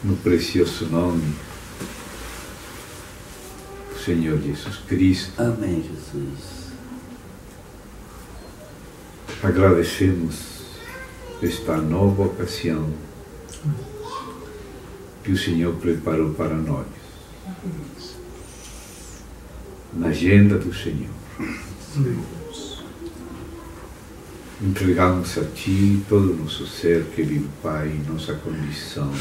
no precioso nome do Senhor Jesus Cristo. Amém, Jesus. Agradecemos esta nova ocasião que o Senhor preparou para nós, na agenda do Senhor. Entregamos a Ti todo o nosso ser, querido Pai, nossa condição.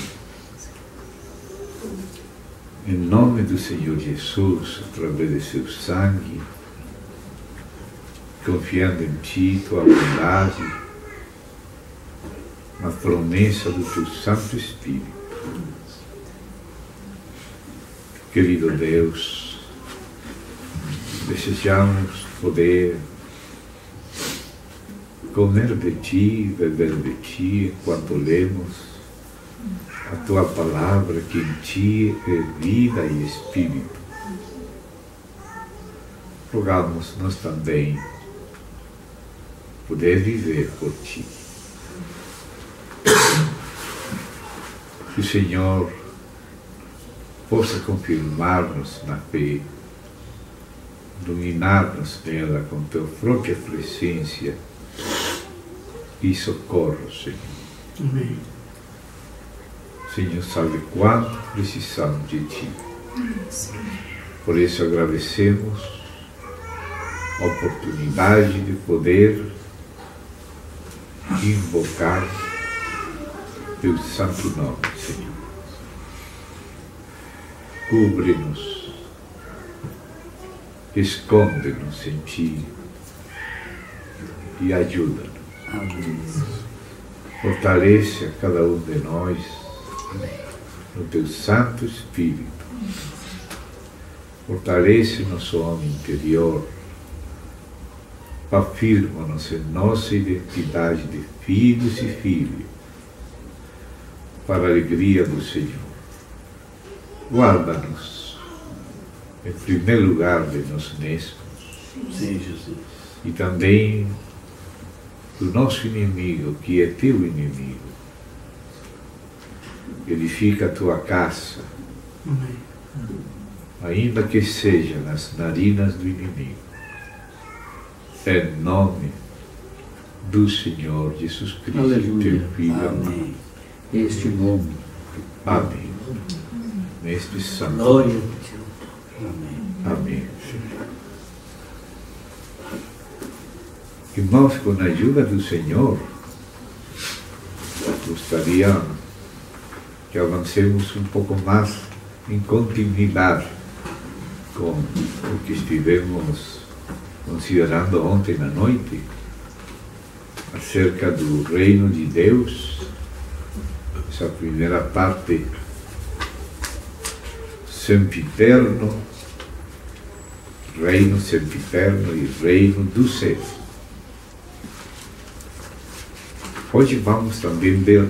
Em nome do Senhor Jesus, através de seu sangue, confiando em Ti, Tua bondade, na promessa do Teu Santo Espírito. Querido Deus, desejamos poder comer de Ti, beber de Ti, enquanto lemos a Tua palavra, que em Ti é vida e Espírito. Rogamos nós também poder viver por Ti. Que o Senhor possa confirmar-nos na fé, iluminar-nos nela com Tua própria presença e socorro, Senhor. Amém. Senhor sabe quanto precisamos de Ti. Por isso agradecemos a oportunidade de poder invocar Teu santo nome, Senhor. Cubre-nos, esconde-nos em Ti e ajuda-nos. Amém. Fortalece a cada um de nós no Teu Santo Espírito. Fortalece nosso homem interior. Afirma-nos em nossa identidade de filhos e filhas, para a alegria do Senhor. Guarda-nos, em primeiro lugar, de nós mesmos. Sim, Jesus. E também do nosso inimigo, que é Teu inimigo. Edifica a Tua casa, Amém. ainda que seja nas narinas do inimigo. Em nome do Senhor Jesus Cristo, Aleluia. Teu Filho. Amém. Este nome. Amém. Neste santo. Glória a Deus. Amém. Amém. Irmãos, com a ajuda do Senhor, gostaria que avancemos um pouco mais em continuidade com o que estivemos considerando ontem à noite, acerca do reino de Deus, essa primeira parte, sempiterno, reino sempiterno e reino do céu. Hoje vamos também ver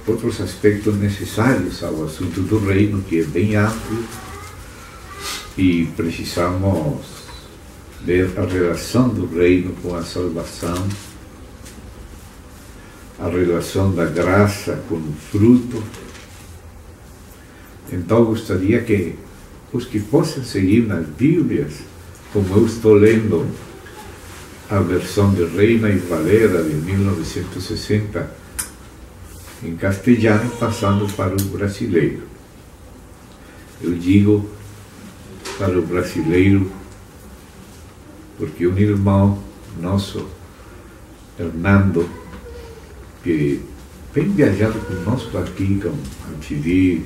outros aspectos necessários ao assunto do reino, que é bem amplo, e precisamos ver a relação do reino com a salvação, a relação da graça com o fruto. Então gostaria que os que possam seguir nas Bíblias, como eu estou lendo a versão de Reina e Valera de 1960, em castelhano, passando para o brasileiro. Eu digo para o brasileiro porque um irmão nosso, Hernando, que vem viajando conosco aqui com a TV,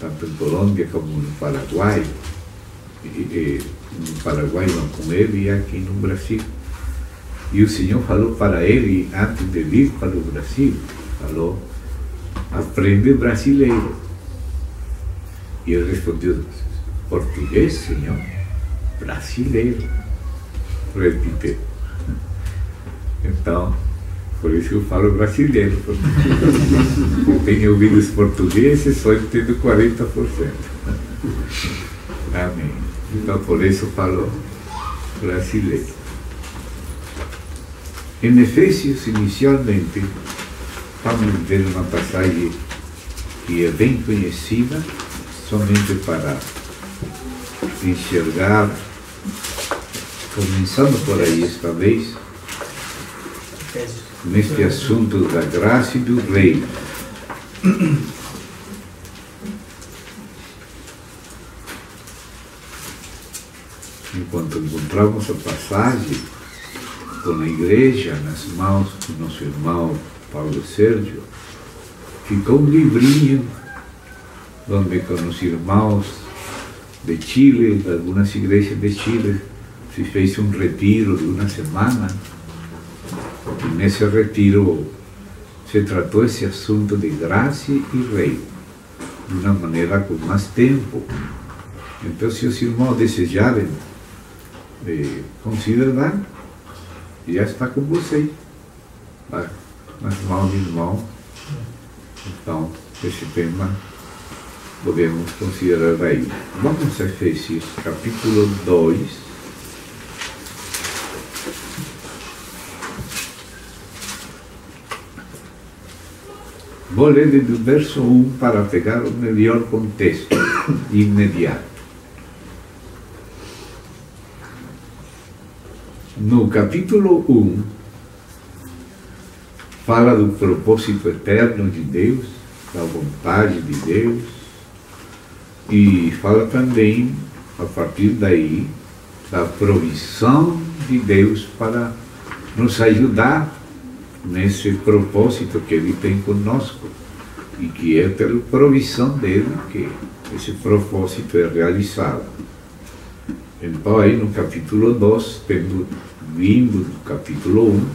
tanto em Colômbia como no Paraguai, no Paraguai não com ele e aqui no Brasil. E o Senhor falou para ele, antes de vir para o Brasil, falou: aprende brasileiro. E ele respondeu: português, Senhor? Brasileiro. Repite. Então, por isso eu falo brasileiro, porque eu tenho ouvido os portugueses, só entendo 40%. Amém. Então, por isso eu falo brasileiro. Em Efésios, inicialmente, vamos ver uma passagem que é bem conhecida, somente para enxergar, começando por aí esta vez, neste assunto da graça e do reino. Enquanto encontramos a passagem com a igreja nas mãos do nosso irmão Paulo Sérgio, ficou um livrinho onde com os irmãos de Chile, de algumas igrejas de Chile, se fez um retiro de uma semana. E nesse retiro se tratou esse assunto de graça e reino, de uma maneira com mais tempo. Então, se os irmãos desejarem considerar, já está com vocês, tá? Nas mãos do irmão. Então, esse tema podemos considerar aí. Vamos a Efésios capítulo 2. Vou ler do verso 1 para pegar o melhor contexto imediato. No capítulo 1, fala do propósito eterno de Deus, da vontade de Deus, e fala também, a partir daí, da provisão de Deus para nos ajudar nesse propósito que Ele tem conosco, e que é pela provisão dele que esse propósito é realizado. Então aí no capítulo 2, tendo vindo do capítulo 1,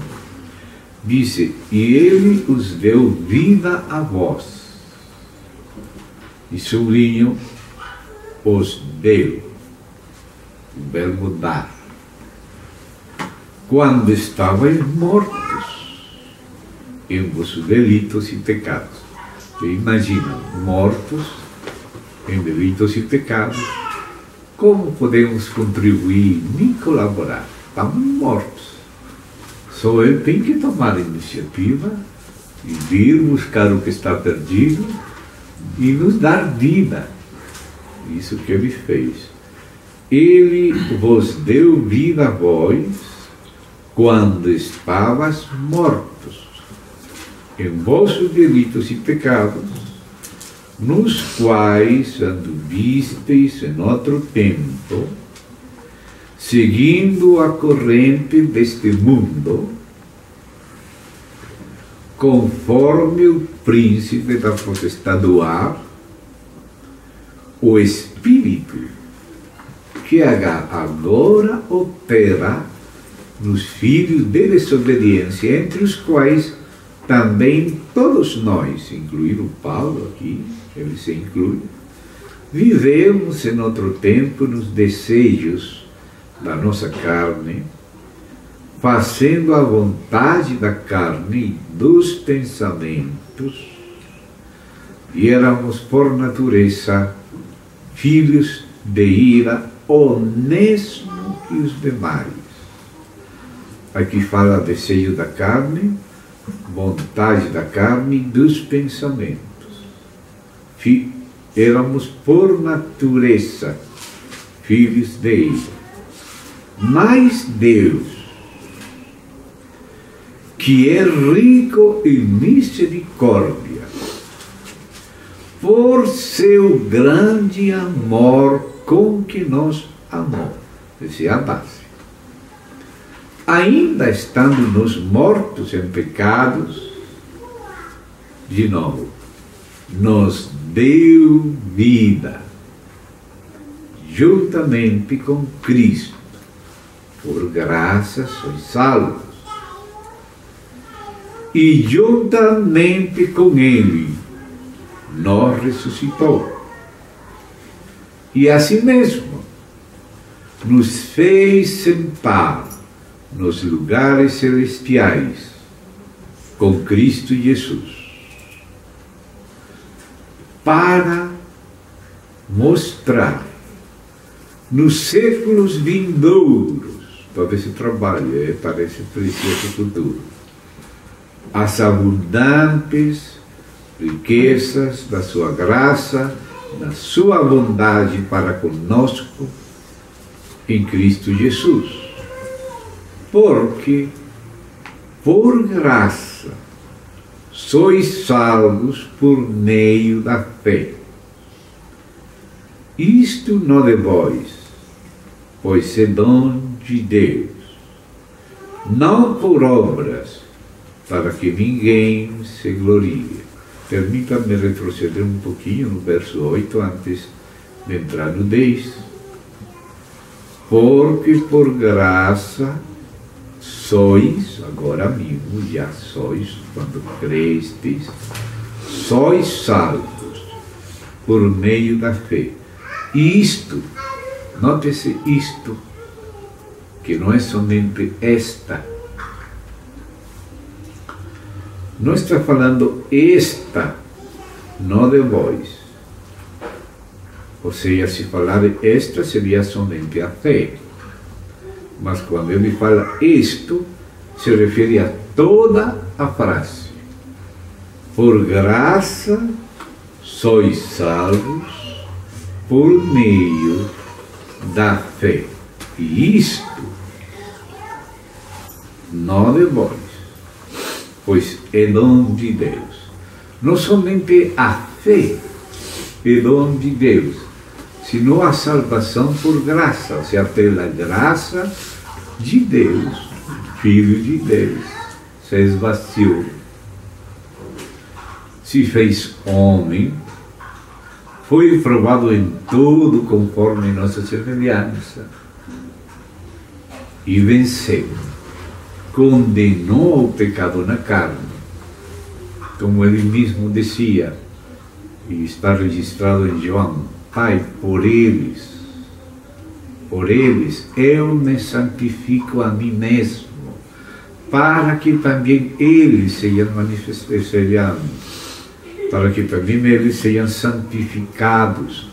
diz: e Ele os deu vida a vós, e sublinho, os deu, o verbo dar, quando estavam mortos em vossos delitos e pecados. Você imagina, mortos em delitos e pecados, como podemos contribuir nem colaborar? Estamos mortos. Só Ele tem que tomar a iniciativa e vir buscar o que está perdido e nos dar vida. Isso que Ele fez. Ele vos deu vida a vós quando estavas mortos em vossos delitos e pecados, nos quais anduvisteis em outro tempo, seguindo a corrente deste mundo, conforme o príncipe da potestade do ar, o Espírito que agora opera nos filhos de desobediência, entre os quais também todos nós, incluindo Paulo aqui, ele se inclui, vivemos em outro tempo nos desejos da nossa carne, fazendo a vontade da carne e dos pensamentos, e éramos por natureza filhos de ira, o mesmo que os demais. Aqui fala desejo da carne, vontade da carne e dos pensamentos. Éramos por natureza filhos de ira. Mas Deus, que é rico em misericórdia, por seu grande amor com que nos amou. Essa é a base. Ainda estando nos mortos em pecados, de novo, nos deu vida, juntamente com Cristo. Por graça sois salvos. E juntamente com Ele nos ressuscitou. E assim mesmo nos fez sentar nos lugares celestiais com Cristo Jesus, para mostrar nos séculos vindouros, todo esse trabalho para esse precioso futuro, as abundantes riquezas da sua graça, da sua bondade para conosco em Cristo Jesus. Porque, por graça, sois salvos por meio da fé. Isto não de vós, pois é dom de Deus, não por obras, para que ninguém se glorie. Permita-me retroceder um pouquinho no verso 8, antes de entrar no 10. Porque por graça sois, agora mesmo já sois, quando crestes, sois salvos por meio da fé. Isto, note-se isto, que não é somente esta. Não está falando esta, não de vós. Ou seja, se falar esta, seria somente a fé. Mas quando ele fala isto, se refere a toda a frase. Por graça sois salvos por meio da fé. E isto, não de vós, pois é dom de Deus. Não somente a fé é dom de Deus, senão a salvação por graça, ou seja, pela graça de Deus, Filho de Deus, se esvaziou, se fez homem, foi provado em tudo conforme nossa semelhança, e venceu. Condenou o pecado na carne, como ele mesmo dizia, e está registrado em João: Pai, por eles eu me santifico a mim mesmo, para que também eles sejam manifestados, para que também eles sejam santificados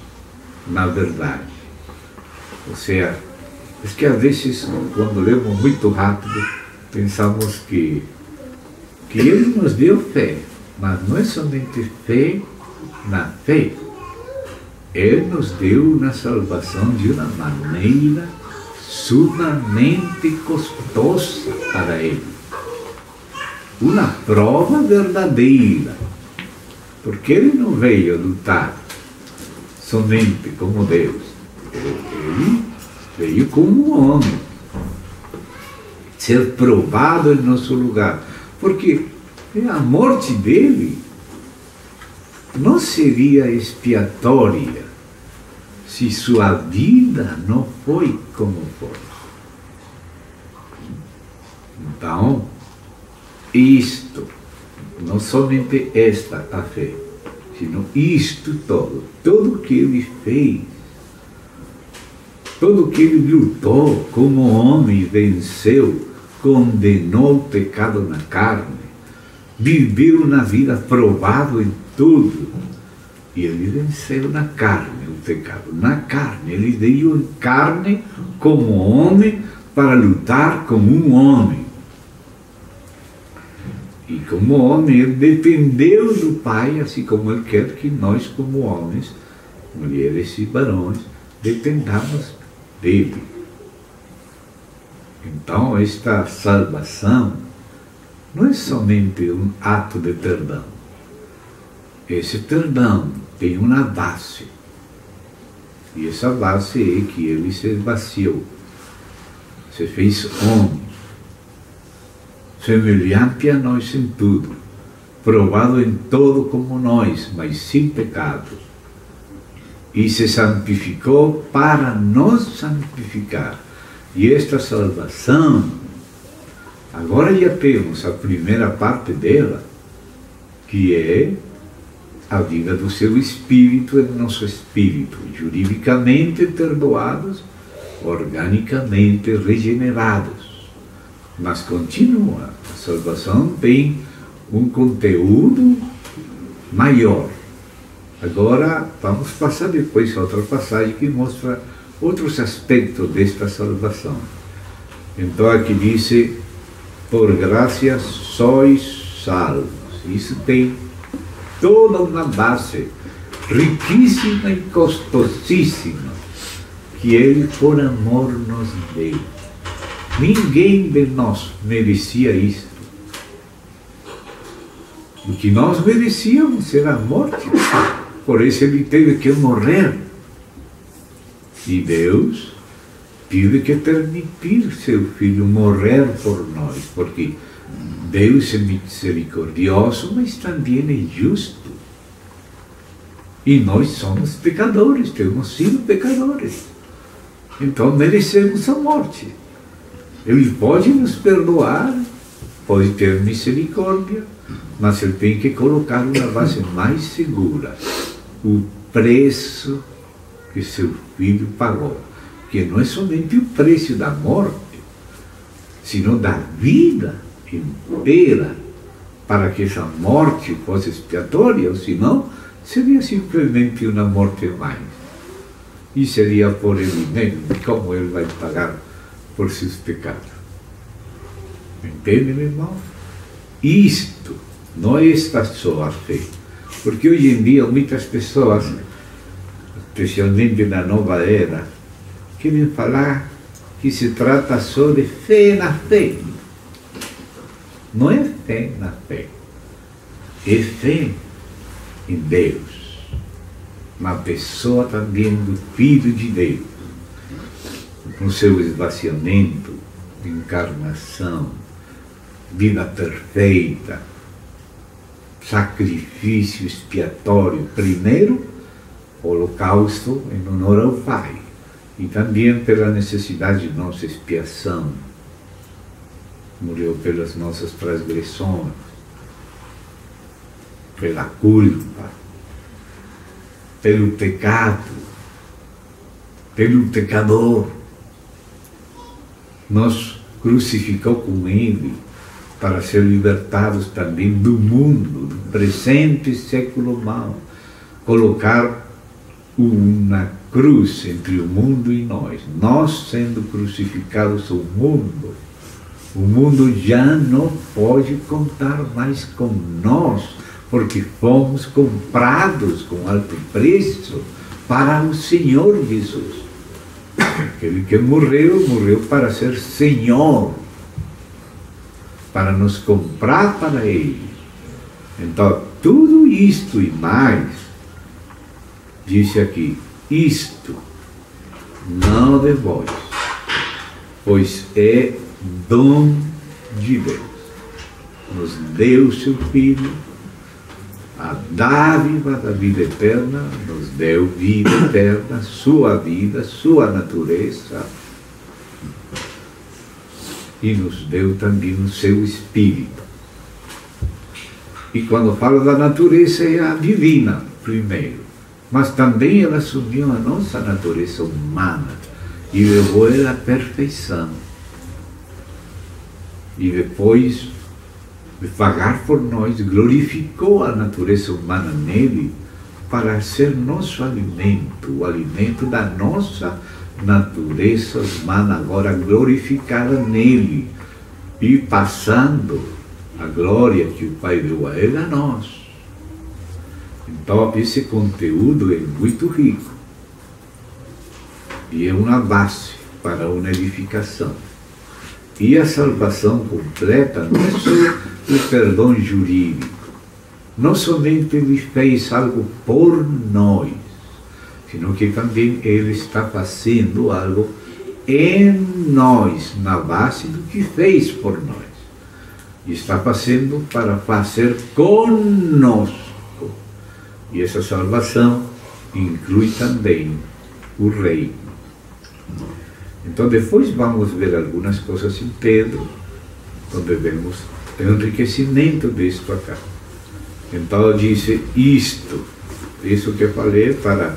na verdade. Ou seja, é que às vezes, quando lemos muito rápido, pensamos que Ele nos deu fé, mas não é somente fé na fé. Ele nos deu na salvação de uma maneira sumamente custosa para Ele. Uma prova verdadeira. Porque Ele não veio lutar somente como Deus. Ele veio como um homem. Ser provado em nosso lugar. Porque a morte dele não seria expiatória se sua vida não foi como foi. Então, isto, não somente esta a fé, sino isto todo que ele fez, tudo que ele lutou como homem, venceu, condenou o pecado na carne, viveu na vida provado em tudo, e ele venceu na carne o pecado. Na carne, ele veio em carne como homem para lutar como um homem. E como homem, ele dependeu do Pai, assim como ele quer que nós, como homens, mulheres e varões, dependamos dele. Então, esta salvação não é somente um ato de perdão. Esse perdão tem uma base. E essa base é que ele se esvaziou, se fez homem, semelhante a nós em tudo, provado em todo como nós, mas sem pecado. E se santificou para nos santificar. E esta salvação, agora já temos a primeira parte dela, que é a vida do seu Espírito em nosso Espírito, juridicamente perdoados, organicamente regenerados. Mas continua, a salvação tem um conteúdo maior. Agora vamos passar depois a outra passagem que mostra outros aspectos desta salvação. Então aqui diz, por graça sois salvos. Isso tem toda uma base riquíssima e costosíssima que Ele, por amor, nos deu. Ninguém de nós merecia isto. O que nós merecíamos era a morte. Por isso Ele teve que morrer. E Deus teve que permitir seu Filho morrer por nós, porque Deus é misericordioso, mas também é justo. E nós somos pecadores, temos sido pecadores. Então merecemos a morte. Ele pode nos perdoar, pode ter misericórdia, mas Ele tem que colocar uma base mais segura. O preço que seu Filho pagou, que não é somente o preço da morte, sino da vida inteira, para que essa morte fosse expiatória, ou senão seria simplesmente uma morte mais. E seria por Ele mesmo, como Ele vai pagar por seus pecados. Entende, meu irmão? Isto não está só a fé, porque hoje em dia muitas pessoas, especialmente na nova era, querem falar que se trata só de fé na fé. Não é fé na fé, é fé em Deus, na pessoa também do Filho de Deus, no seu esvaziamento, encarnação, vida perfeita, sacrifício expiatório, primeiro, holocausto em honor ao Pai, e também pela necessidade de nossa expiação. Morreu pelas nossas transgressões, pela culpa, pelo pecado, pelo pecador. Nos crucificou com Ele para ser libertados também do mundo, do presente século mau. Colocar uma cruz entre o mundo e nós sendo crucificados ao mundo. O mundo já não pode contar mais com nós, porque fomos comprados com alto preço para o Senhor Jesus. Aquele que morreu para ser Senhor, para nos comprar para Ele. Então, tudo isto e mais, disse aqui, isto não de vós, pois é dom de Deus. Nos deu seu Filho, a dádiva da vida eterna, nos deu vida eterna, sua vida, sua natureza, e nos deu também o seu Espírito. E quando falo da natureza, é a divina, primeiro, mas também ela assumiu a nossa natureza humana e levou ela à perfeição. E depois de pagar por nós, glorificou a natureza humana nele para ser nosso alimento, o alimento da nossa natureza humana, agora glorificada nele, e passando a glória que o Pai deu a ele a nós. Então, esse conteúdo é muito rico e é uma base para uma edificação. E a salvação completa não é só o perdão jurídico, não somente Ele fez algo por nós, sino que também Ele está fazendo algo em nós, na base do que fez por nós. E está fazendo para fazer conosco. E essa salvação inclui também o reino. Então depois vamos ver algumas coisas em Pedro, onde vemos o enriquecimento disto acá. Então disse isto, isso que eu falei para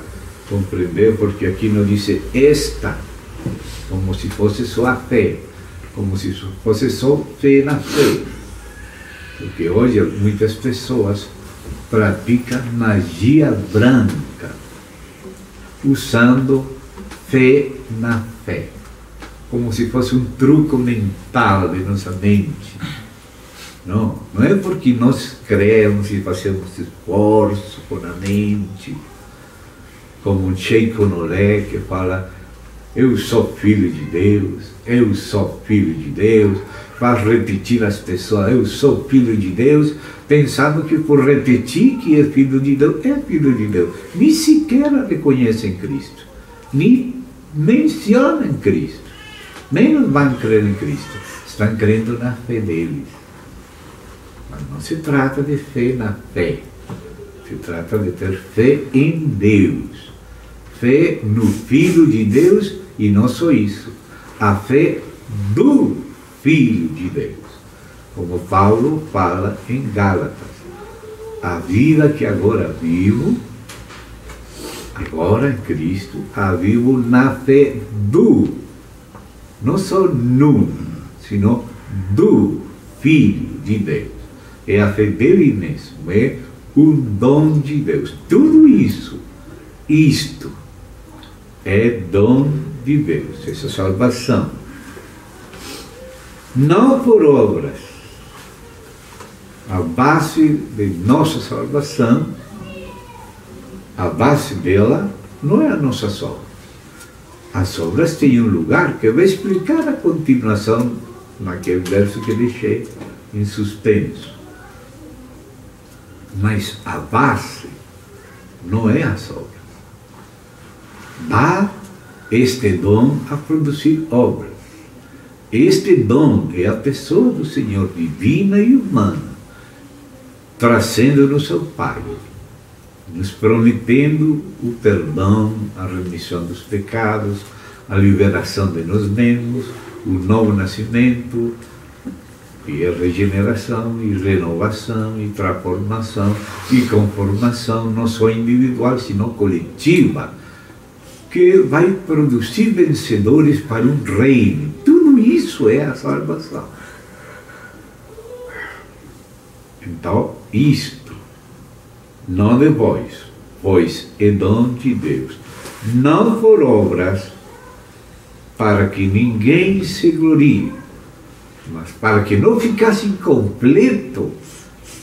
compreender, porque aqui não diz esta, como se fosse só a fé, como se fosse só fé na fé. Porque hoje muitas pessoas praticam magia branca, usando fé na fé, como se fosse um truque mental de nossa mente. Não é porque nós cremos e fazemos esforço com a mente, como um Sheikh Honoré que fala: eu sou filho de Deus, eu sou filho de Deus, faz repetir as pessoas: eu sou filho de Deus, pensando que por repetir que é filho de Deus, é filho de Deus. Nem sequer reconhecem Cristo, nem mencionam Cristo, menos vão crer em Cristo, estão crendo na fé deles. Mas não se trata de fé na fé, se trata de ter fé em Deus, fé no Filho de Deus, e não só isso, a fé do Filho de Deus. Como Paulo fala em Gálatas: a vida que agora vivo, agora em Cristo, a vivo na fé do, não só no, sino do Filho de Deus. É a fé dele mesmo, é um dom de Deus. Tudo isso, isto, é dom de Deus, essa salvação. Não por obras. A base de nossa salvação, a base dela não é a nossas obras. As obras têm um lugar que eu vou explicar a continuação naquele verso que deixei em suspenso. Mas a base não é as obras. Dá este dom a produzir obras. Este dom é a pessoa do Senhor, divina e humana, trazendo-nos ao Pai, nos prometendo o perdão, a remissão dos pecados, a liberação de nós mesmos, o novo nascimento, e a regeneração, e renovação, e transformação, e conformação, não só individual, sino coletiva, que vai produzir vencedores para um reino. Tudo isso é a salvação. Então, isto, não de vós, pois é dom de Deus, não por obras, para que ninguém se glorie, mas para que não ficasse incompleto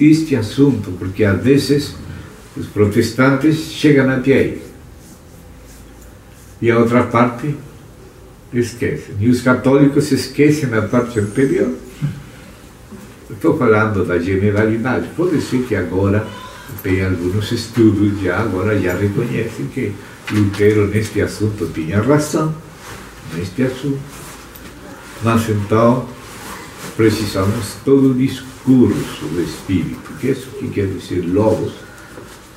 este assunto, porque às vezes os protestantes chegam até aí e a outra parte esquecem, e os católicos esquecem a parte anterior. Estou falando da generalidade. Pode ser que agora tem alguns estudos agora já reconhecem que Lutero neste assunto tinha razão, neste assunto. Mas então precisamos todo o discurso do Espírito, que é isso que quer dizer logos,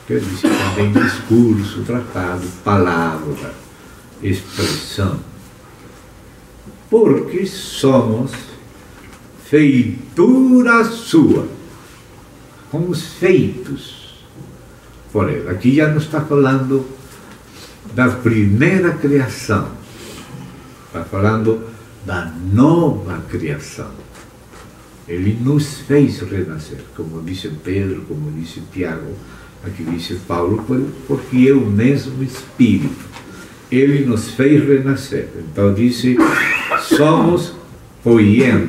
quer dizer também discurso, tratado, palavra, expressão. Porque somos feitura sua, fomos feitos por ele. Aqui já não está falando da primeira criação, está falando da nova criação. Ele nos fez renascer, como disse Pedro, como disse Tiago, aqui disse Paulo, porque é o mesmo Espírito. Ele nos fez renascer. Então disse, somos poema,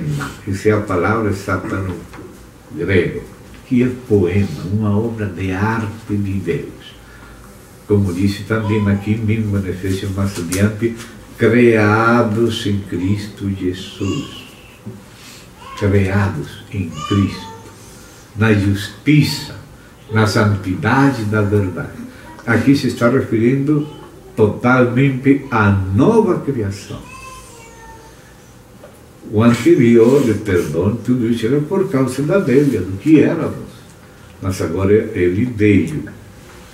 essa é a palavra exata no grego, que é poema, uma obra de arte de Deus. Como disse também aqui mesmo em Efésios mais adiante, criados em Cristo Jesus. Criados em Cristo, na justiça, na santidade da verdade. Aqui se está referindo totalmente à nova criação. O anterior de perdão, tudo isso era por causa da velha, do que éramos. Mas agora ele veio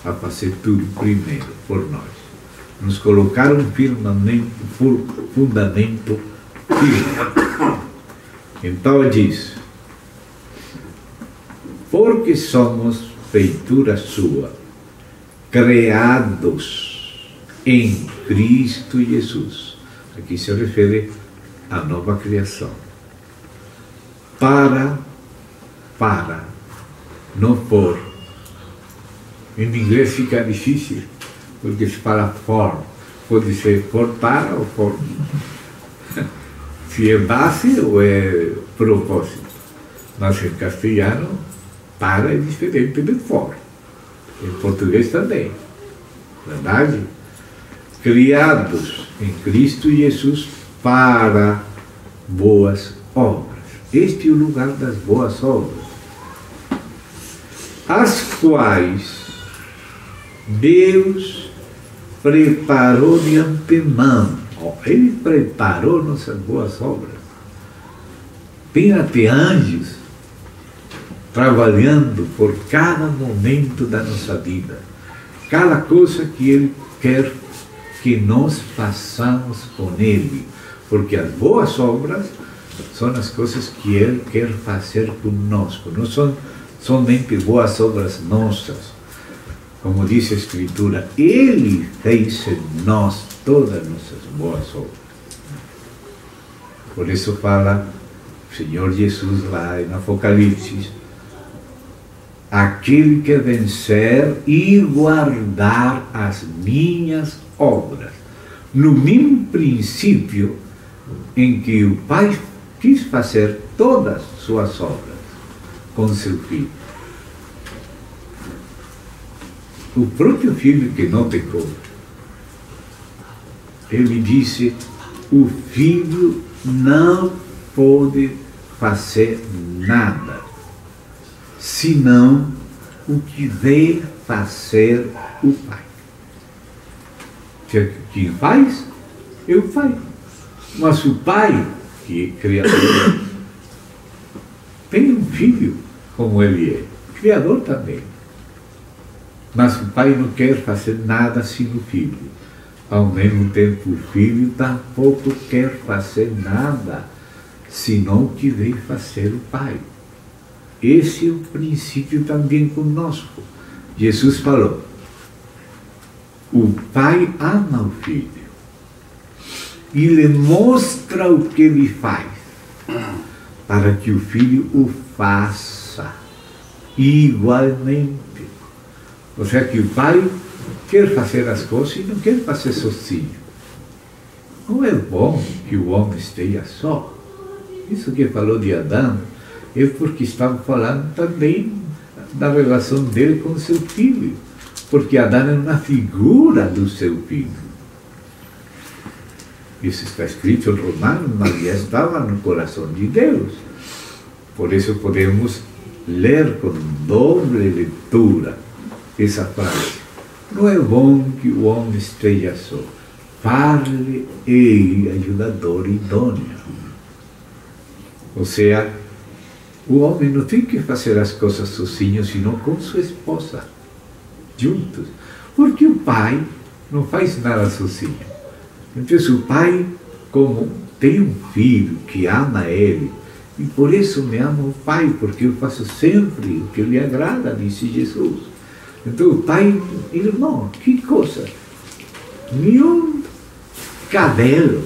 a fazer tudo primeiro por nós. Nos colocar um fundamento firme. Então diz, porque somos feitura sua, criados em Cristo Jesus. Aqui se refere à nova criação. Para, não por. Em inglês fica difícil, porque se fala for. Pode ser for para ou for. Se é base ou é propósito. Mas em castelhano, para é diferente de for. Em português também. Verdade? Criados em Cristo Jesus para boas obras. Este é o lugar das boas obras, as quais Deus preparou de antemão. Ele preparou nossas boas obras. Tem até anjos trabalhando por cada momento da nossa vida. Cada coisa que Ele quer que nós façamos com Ele. Porque as boas obras são as coisas que Ele quer fazer conosco. Não são somente boas obras nossas. Como diz a Escritura, Ele fez em nós todas as nossas boas obras. Por isso fala o Senhor Jesus lá em Apocalipse, aquele que vencer e guardar as minhas obras, no mesmo princípio em que o Pai quis fazer todas as suas obras com seu Filho. O próprio Filho que não pecou, ele disse, o Filho não pode fazer nada, senão o que vê fazer o Pai. Quem faz é o Pai. Mas o Pai, que é Criador, tem um Filho como Ele é, Criador também. Mas o Pai não quer fazer nada sem o Filho. Ao mesmo tempo, o Filho tampouco quer fazer nada, senão o que veio fazer o Pai. Esse é o princípio também conosco. Jesus falou, o Pai ama o Filho e lhe mostra o que ele faz, para que o Filho o faça igualmente. Ou seja, que o Pai quer fazer as coisas e não quer fazer sozinho. Não é bom que o homem esteja só. Isso que falou de Adão é porque estava falando também da relação dele com seu filho. Porque Adão é uma figura do seu filho. Isso está escrito em Romanos, mas já estava no coração de Deus. Por isso podemos ler com doble leitura essa frase. Não é bom que o homem esteja só. Fale ele, ajudador idôneo. Ou seja, o homem não tem que fazer as coisas sozinho, senão com sua esposa, juntos. Porque o pai não faz nada sozinho. Então, o pai, como tem um filho que ama ele, e por isso me ama o pai, porque eu faço sempre o que lhe agrada, disse Jesus. Então o pai, irmão, que coisa? Nenhum cabelo,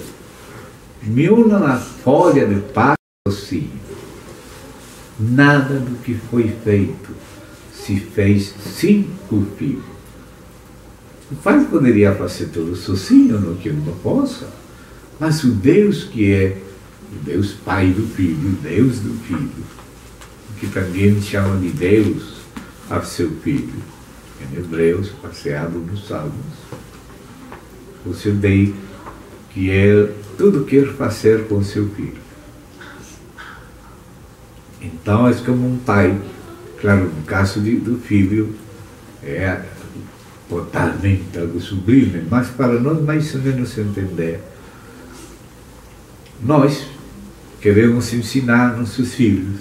nenhuma folha de pássaro sozinho. Nada do que foi feito se fez sem o filho. O pai poderia fazer tudo sozinho, não que ele não possa, mas o Deus que é o Deus Pai do Filho, o Deus do Filho, que também chama de Deus a seu Filho, em Hebreus, baseado nos Salmos, você vê que ele tudo quer fazer com seu filho. Então é como um pai, claro, no caso do filho, é totalmente algo sublime, mas para nós mais ou menos entender, nós queremos ensinar nossos filhos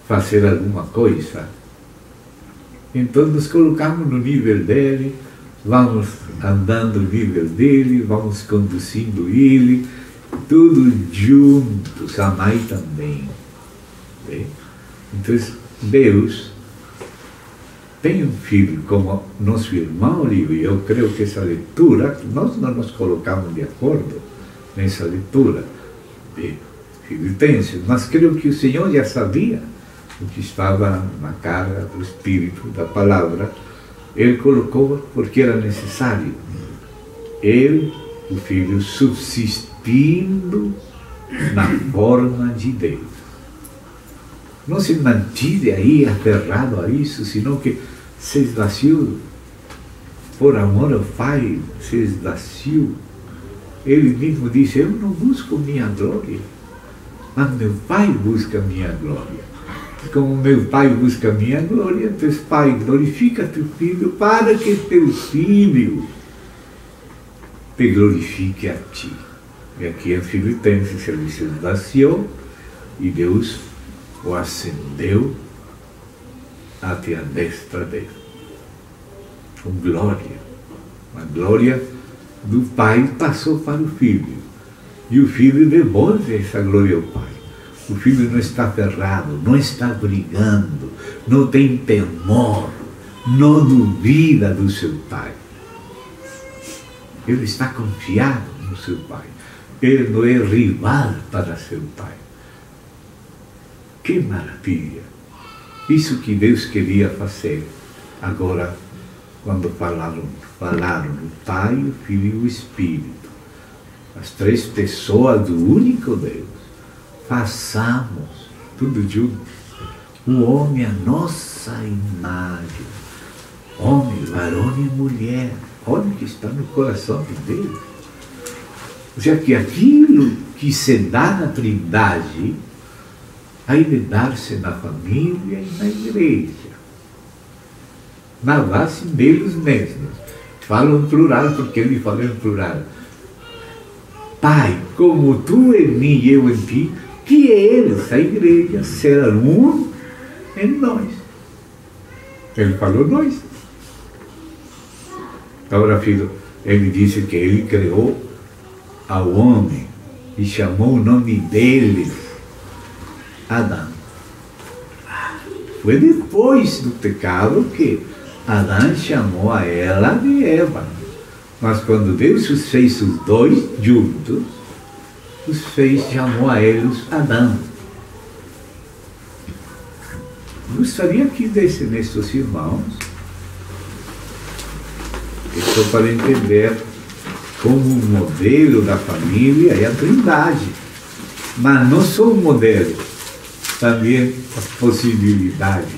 a fazer alguma coisa. Então nos colocamos no nível dele, vamos andando no nível dele, vamos conduzindo ele, tudo juntos, a mãe também. Bem? Então Deus tem um filho como nosso irmão Olívio, e eu creio que essa leitura, nós não nos colocamos de acordo nessa leitura de Filipenses, mas creio que o Senhor já sabia o que estava na cara do Espírito, da palavra. Ele colocou porque era necessário. Ele, o Filho, subsistindo na forma de Deus. não se mantive aí aferrado a isso, senão que se esvaziou, por amor ao Pai, se esvaziou. Ele mesmo disse, eu não busco minha glória, mas meu Pai busca minha glória. Como meu Pai busca minha glória, então Pai, glorifica teu Filho para que teu Filho te glorifique a ti. E aqui em Filipenses ele se esvaziou e Deus o ascendeu até a destra dele. Com glória. A glória do Pai passou para o Filho. E o Filho devolve essa glória ao Pai. O Filho não está aferrado, não está brigando, não tem temor, não duvida do seu Pai. Ele está confiado no seu Pai. Ele não é rival para seu Pai. Que maravilha! Isso que Deus queria fazer. Agora, quando falaram o Pai, o Filho e o Espírito, as três pessoas do único Deus, façamos tudo junto. O homem, a nossa imagem. Homem, varão e mulher. Olha o que está no coração de Deus. Ou seja, que aquilo que se dá na Trindade, aí de dar-se na família e na igreja. Na base deles mesmos. Falam em plural porque ele fala em plural. Pai, como tu em mim e eu em ti, que eles, a igreja, serão um em nós. Ele falou nós. Agora, filho, ele disse que ele criou ao homem e chamou o nome dele Adão. Foi depois do pecado que Adão chamou a ela de Eva. Mas quando Deus os fez os dois juntos, os fez, chamou a eles Adão. Gostaria que desse nestes irmãos, só para entender como o modelo da família é a Trindade. Mas não só o modelo, também a possibilidade,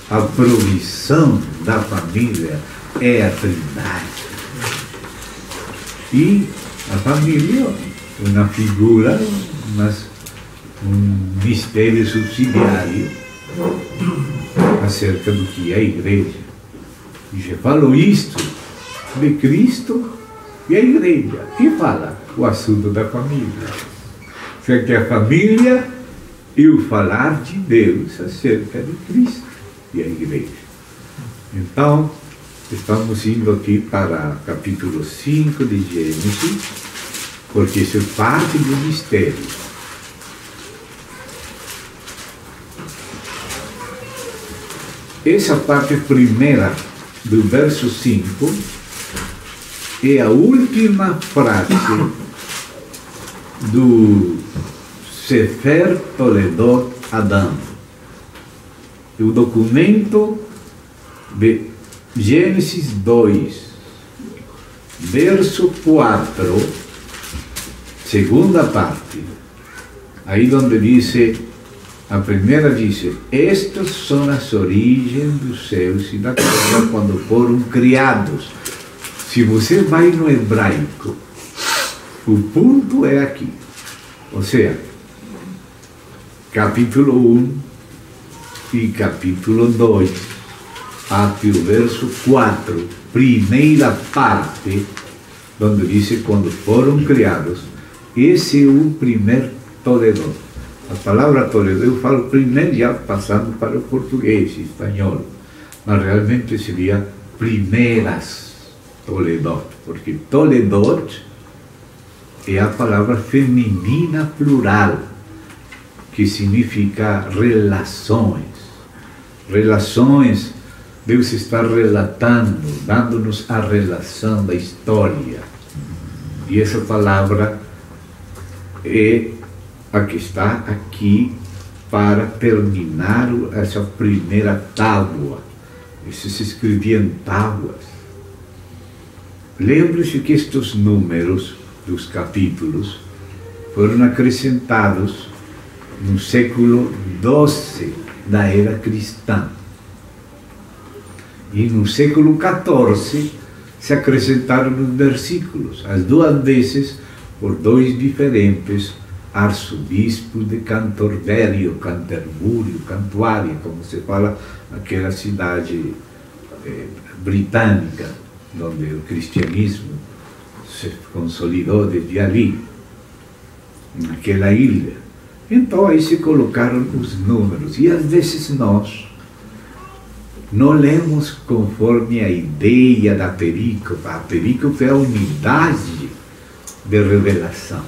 a provisão da família é a Trindade. E a família é uma figura, mas um mistério subsidiário acerca do que é a igreja. E já falou isto de Cristo e a igreja. Que fala? O assunto da família. Será que a família e o falar de Deus acerca de Cristo e a igreja. Então, estamos indo aqui para capítulo 5 de Gênesis, porque isso é parte do mistério. Essa parte primeira do verso 5 é a última frase do Sefer Toledot Adam. O documento de Gênesis 2, verso 4, segunda parte, aí onde diz, a primeira diz, estas são as origens dos céus e da terra quando foram criados. Se você vai no hebraico, o ponto é aqui. Ou seja, capítulo 1 e capítulo 2, até o verso 4, primeira parte, onde diz quando foram criados, esse é o primeiro Toledot. A palavra Toledot eu falo primeiro já passando para o português e espanhol, mas realmente seria primeiras Toledot, porque Toledot é a palavra feminina plural, que significa relações. Relações, Deus está relatando, dando-nos a relação da história. E essa palavra é a que está aqui para terminar essa primeira tábua. Isso se escrevia em tábuas. Lembre-se que estes números dos capítulos foram acrescentados no século 12 da era cristã. E no século XIV se acrescentaram os versículos, as duas vezes por dois diferentes arcebispos de Canterbury, Cantuária, como se fala, aquela cidade britânica, onde o cristianismo se consolidou desde ali, naquela ilha. Então aí se colocaram os números, e às vezes nós não lemos conforme a ideia da perícopa. A perícopa é a unidade de revelação.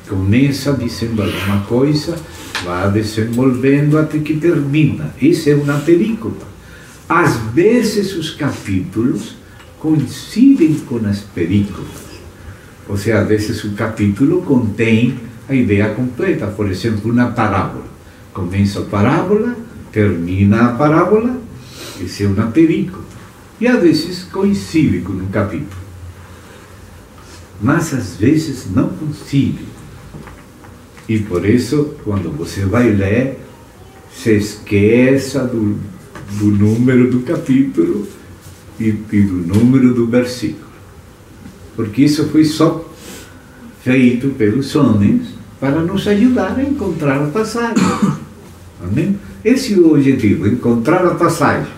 Começa dizendo alguma coisa, vai desenvolvendo até que termina. Isso é uma perícopa. Às vezes os capítulos coincidem com as perícopas. Ou seja, às vezes o capítulo contém a ideia completa. Por exemplo, uma parábola. Começa a parábola, termina a parábola, isso é uma perícopa. E às vezes coincide com um capítulo. Mas às vezes não coincide. E por isso, quando você vai ler, se esqueça do número do capítulo e do número do versículo. Porque isso foi só feito pelos homens para nos ajudar a encontrar a passagem. Amém? Esse é o objetivo, encontrar a passagem.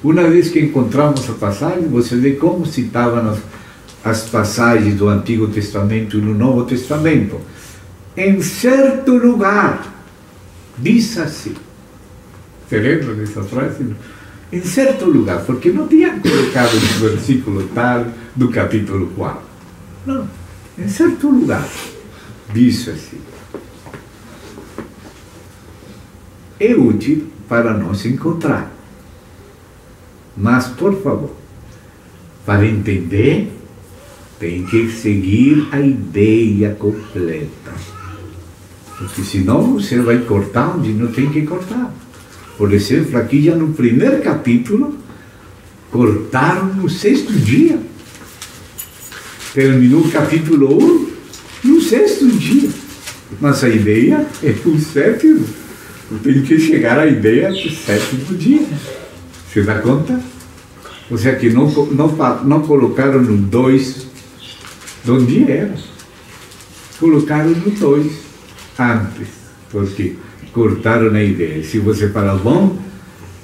Uma vez que encontramos a passagem, você vê como citavam as passagens do Antigo Testamento e do Novo Testamento. Em certo lugar, diz assim. Você lembra dessa frase? Em certo lugar, porque não tinha colocado no versículo tal do capítulo 4. Não, em certo lugar, diz assim. É útil para nós encontrar. Mas, por favor, para entender, tem que seguir a ideia completa. Porque senão você vai cortar onde não tem que cortar. Por exemplo, aqui já no primeiro capítulo, cortaram no 6º dia. Terminou o capítulo 1 no 6º dia. Mas a ideia é o 7º. Tem que chegar à ideia do 7º dia. Você dá conta? Ou seja, que não colocaram no 2 de onde era. Colocaram no 2 antes. Porque cortaram a ideia. Se você falar, bom,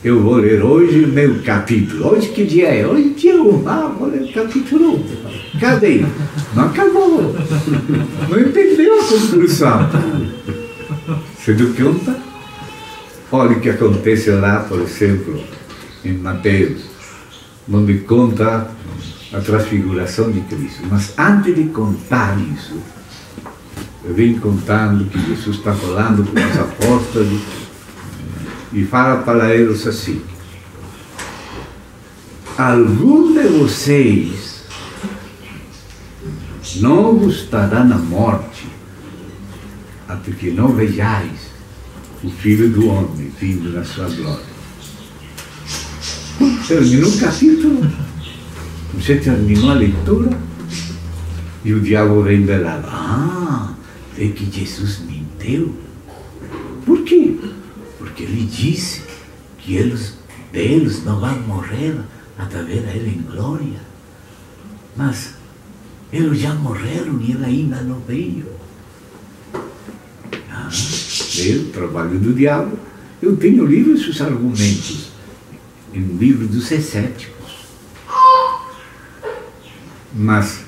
eu vou ler hoje o meu capítulo. Hoje que dia é? Hoje é dia 1. Vou ler o capítulo 1. Cadê? Não acabou. Não entendeu a conclusão. Você deu conta? Olha o que acontece lá, por exemplo, em Mateus, onde conta a transfiguração de Cristo. Mas antes de contar isso, eu venho contando que Jesus está falando com os apóstolos e fala para eles assim: algum de vocês não gostará na morte até que não vejais o Filho do Homem vindo na sua glória. Terminou o capítulo, você terminou a leitura e o diabo vem velar. É que Jesus mentiu. Por quê? Porque ele disse que eles não vão morrer até ver a ele em glória. Mas eles já morreram e ele ainda não veio. O trabalho do diabo. Eu tenho lido esses argumentos em livro dos escépticos. Mas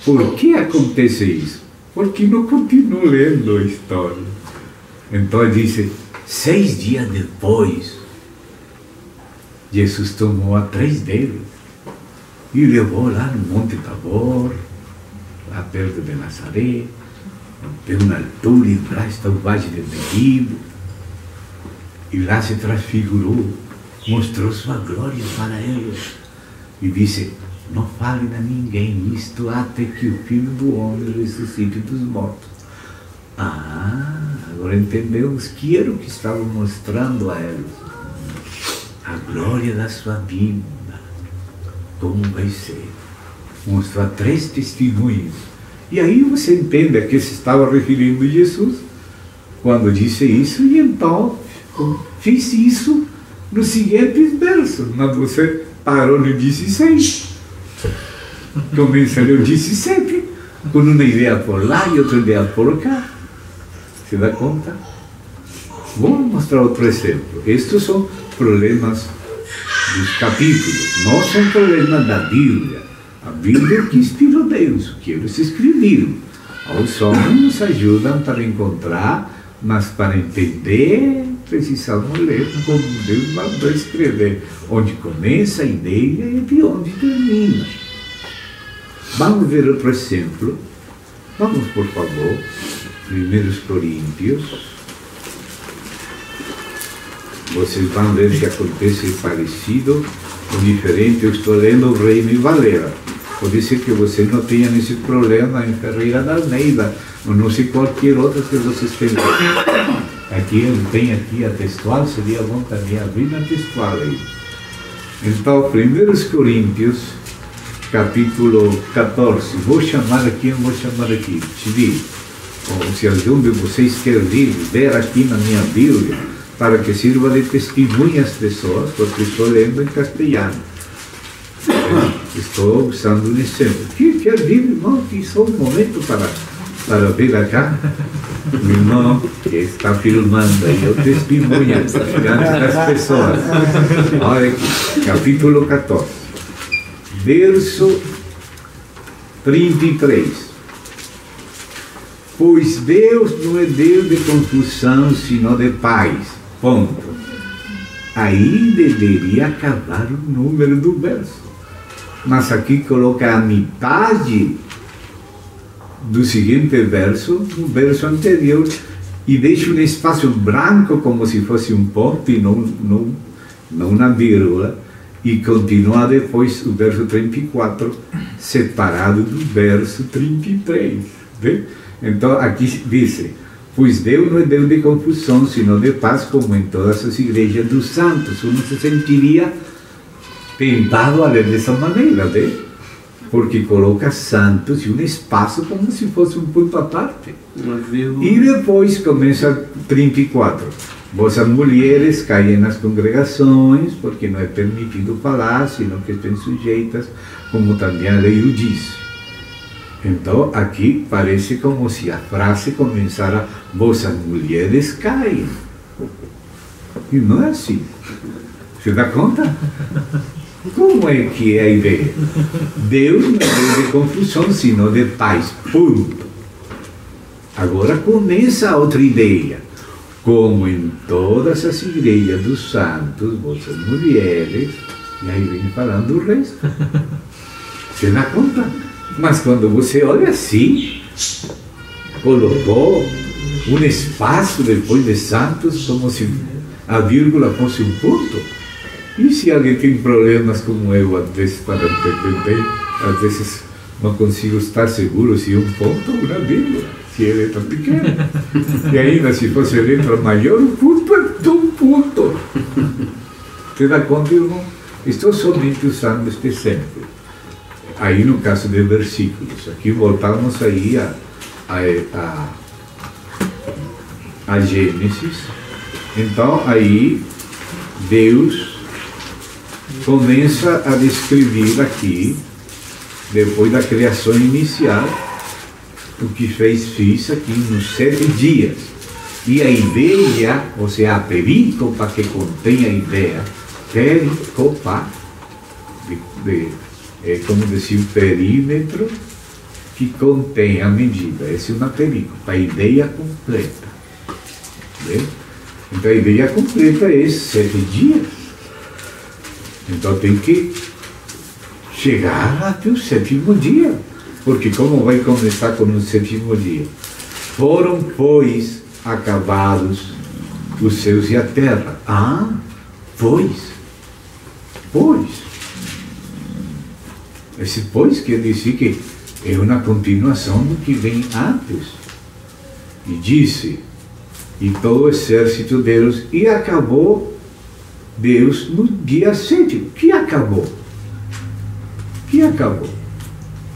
por que acontece isso? Porque não continuo lendo a história. Então diz, 6 dias depois, Jesus tomou a 3 deles e levou lá no Monte Tabor, lá perto de Nazaré, tem uma altura e lá está o Vale del Megido, e lá se transfigurou, mostrou sua glória para eles e disse: não falem a ninguém isto até que o Filho do Homem ressuscite dos mortos. Agora entendemos que era o que estava mostrando a eles. A glória da sua vida. Como vai ser? Mostrou 3 testemunhos. E aí você entende a que se estava referindo Jesus. quando disse isso, e então fiz isso nos seguintes versos. Mas você parou no 16. Começa no 17, com uma ideia por lá e outra ideia por cá. Se dá conta? Vamos mostrar outro exemplo. Estes são problemas dos capítulos, não são problemas da Bíblia. A Bíblia que inspirou Deus, o que eles escreveram. Os homens nos ajudam para encontrar, mas para entender, precisamos ler como Deus mandou escrever, onde começa a ideia e de onde termina. Vamos ver outro exemplo. Vamos, por favor, 1 Coríntios. Vocês vão ver que acontece parecido ou diferente. Eu estou lendo o Reina e Valera. Pode ser que você não tenha esse problema em Ferreira da Almeida, ou não sei qualquer outra que vocês tenham. Aqui ele tem aqui a textual, seria bom também abrir a textual aí. Então, 1 Coríntios, capítulo 14, vou chamar aqui. Ou se algum de vocês quer ver aqui na minha Bíblia, para que sirva de testemunha às pessoas, porque estou lendo em castelhano. Estou usando um exemplo. Quer vir, irmão? Aqui só um momento para vir acá. O irmão que está filmando aí, eu testemunha diante das pessoas. Olha aqui, capítulo 14, verso 33. Pois Deus não é Deus de confusão, sino de paz. Ponto. Aí deveria acabar o número do verso. Mas aqui coloca a metade do seguinte verso, no verso anterior, e deixa um espaço branco como se fosse um ponto e não uma vírgula, e continua depois o verso 34, separado do verso 33. Vê? Então aqui diz: pois Deus não é Deus de confusão, sino de paz, como em todas as igrejas dos santos. Uno se sentiria tentado a ler dessa maneira, né? Porque coloca santos e um espaço como se fosse um ponto à parte. E depois começa 34. Vossas mulheres caem nas congregações, porque não é permitido falar, senão que estão sujeitas, como também a lei o diz. Então, aqui parece como se a frase começara: vossas mulheres caem. E não é assim. Você dá conta? Como é que é a ideia? Deus não é Deus de confusão, sino de paz. Ponto. Agora começa a outra ideia. Como em todas as igrejas dos santos, vossas mulheres, e aí vem falando o resto. Você dá conta? Mas quando você olha assim, colocou um espaço depois de santos, como se a vírgula fosse um ponto. E se alguém tem problemas como eu, às vezes, para entender, às vezes não consigo estar seguro se um ponto ou uma vírgula, se ele é tão pequeno. E ainda se fosse letra maior, o ponto é um ponto. Você dá conta, irmão? Estou somente usando este exemplo. Aí no caso de versículos, aqui voltamos aí a Gênesis. Então aí Deus começa a descrever aqui, depois da criação inicial, o que fiz aqui nos 7 dias. E a ideia, ou seja, a perícopa que contém a ideia, perícopa, é como dizer, o perímetro que contém a medida. Essa é uma perícopa, a ideia completa. Né? Então a ideia completa é 7 dias. Então tem que chegar até o 7º dia. Porque como vai começar com o 7º dia? Foram, pois, acabados os céus e a terra. Ah, pois. Esse pois quer dizer que é uma continuação do que vem antes. E disse, e todo o exército de Deus, e acabou Deus no dia 7. Que acabou?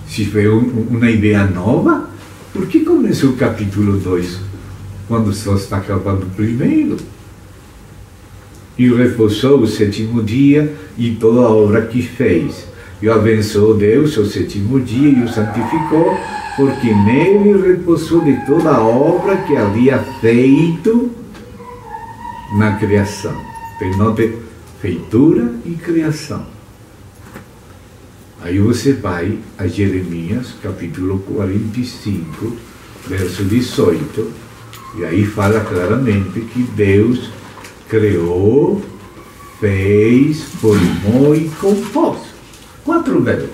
Se foi uma ideia nova, por que começou o capítulo 2 quando só está acabando o primeiro. E repousou o sétimo dia e toda a obra que fez. E abençoou Deus o sétimo dia e o santificou, porque nele repousou de toda a obra que havia feito na criação. Tem nota feitura e criação. Aí você vai a Jeremias, capítulo 45, verso 18, e aí fala claramente que Deus criou, fez, formou e compôs. 4 verbos.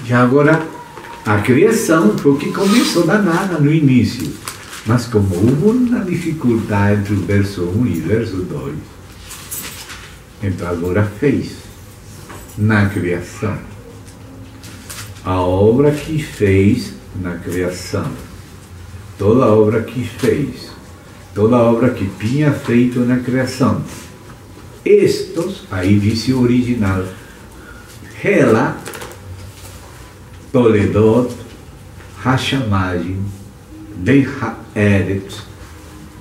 E agora, a criação foi o que começou da nada no início. Mas como houve uma dificuldade entre o verso 1 e o verso 2, então agora fez na criação. A obra que fez na criação. Toda a obra que fez. Toda a obra que tinha feito na criação. Estes, aí diz o original, Hela, Toledot, Hashamagim, Behaeret,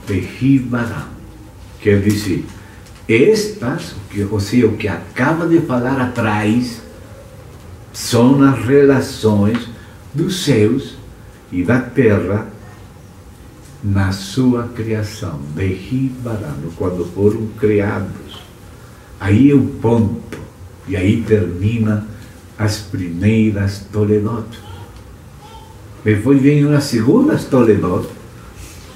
Behibaram. Quer dizer, estas, ou seja, o que acaba de falar atrás, são as relações dos céus e da terra na sua criação, Behibaram, quando foram criados. Aí é o ponto, e aí termina as primeiras Toledot. Depois vem uma segunda Toledot,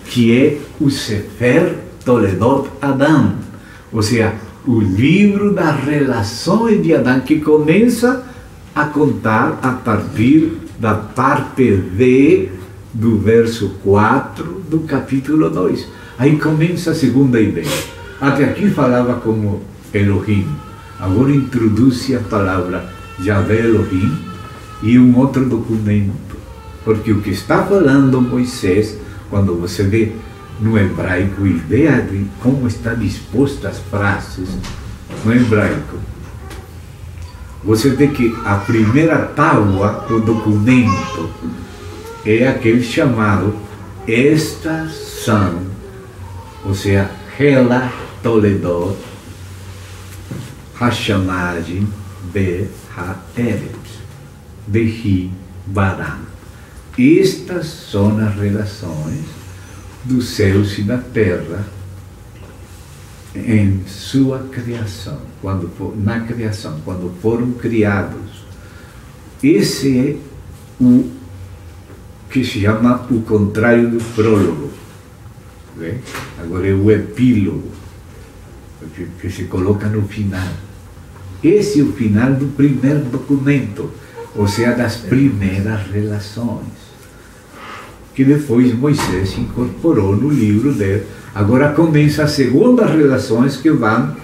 que é o Sefer Toledot Adão, ou seja, o livro das relações de Adão, que começa a contar a partir da parte D do verso 4 do capítulo 2. Aí começa a segunda ideia. Até aqui falava como Elohim, agora introduz a palavra Yahvé Elohim e um outro documento. Porque o que está falando Moisés, quando você vê no hebraico, a ideia de como está disposta as frases no hebraico, você vê que a primeira tábua, o documento, é aquele chamado estas são, ou seja, Hela Toledot, Hashamagim, Behaeret, Behibaram. Estas são as relações dos céus e da terra em sua criação, na criação, quando foram criados. Esse é o que se chama o contrário do prólogo. Né? Agora é o epílogo, que se coloca no final. Esse é o final do primeiro documento, ou seja, das primeiras relações, que depois Moisés incorporou no livro dele. Agora começa as segundas relações, que vão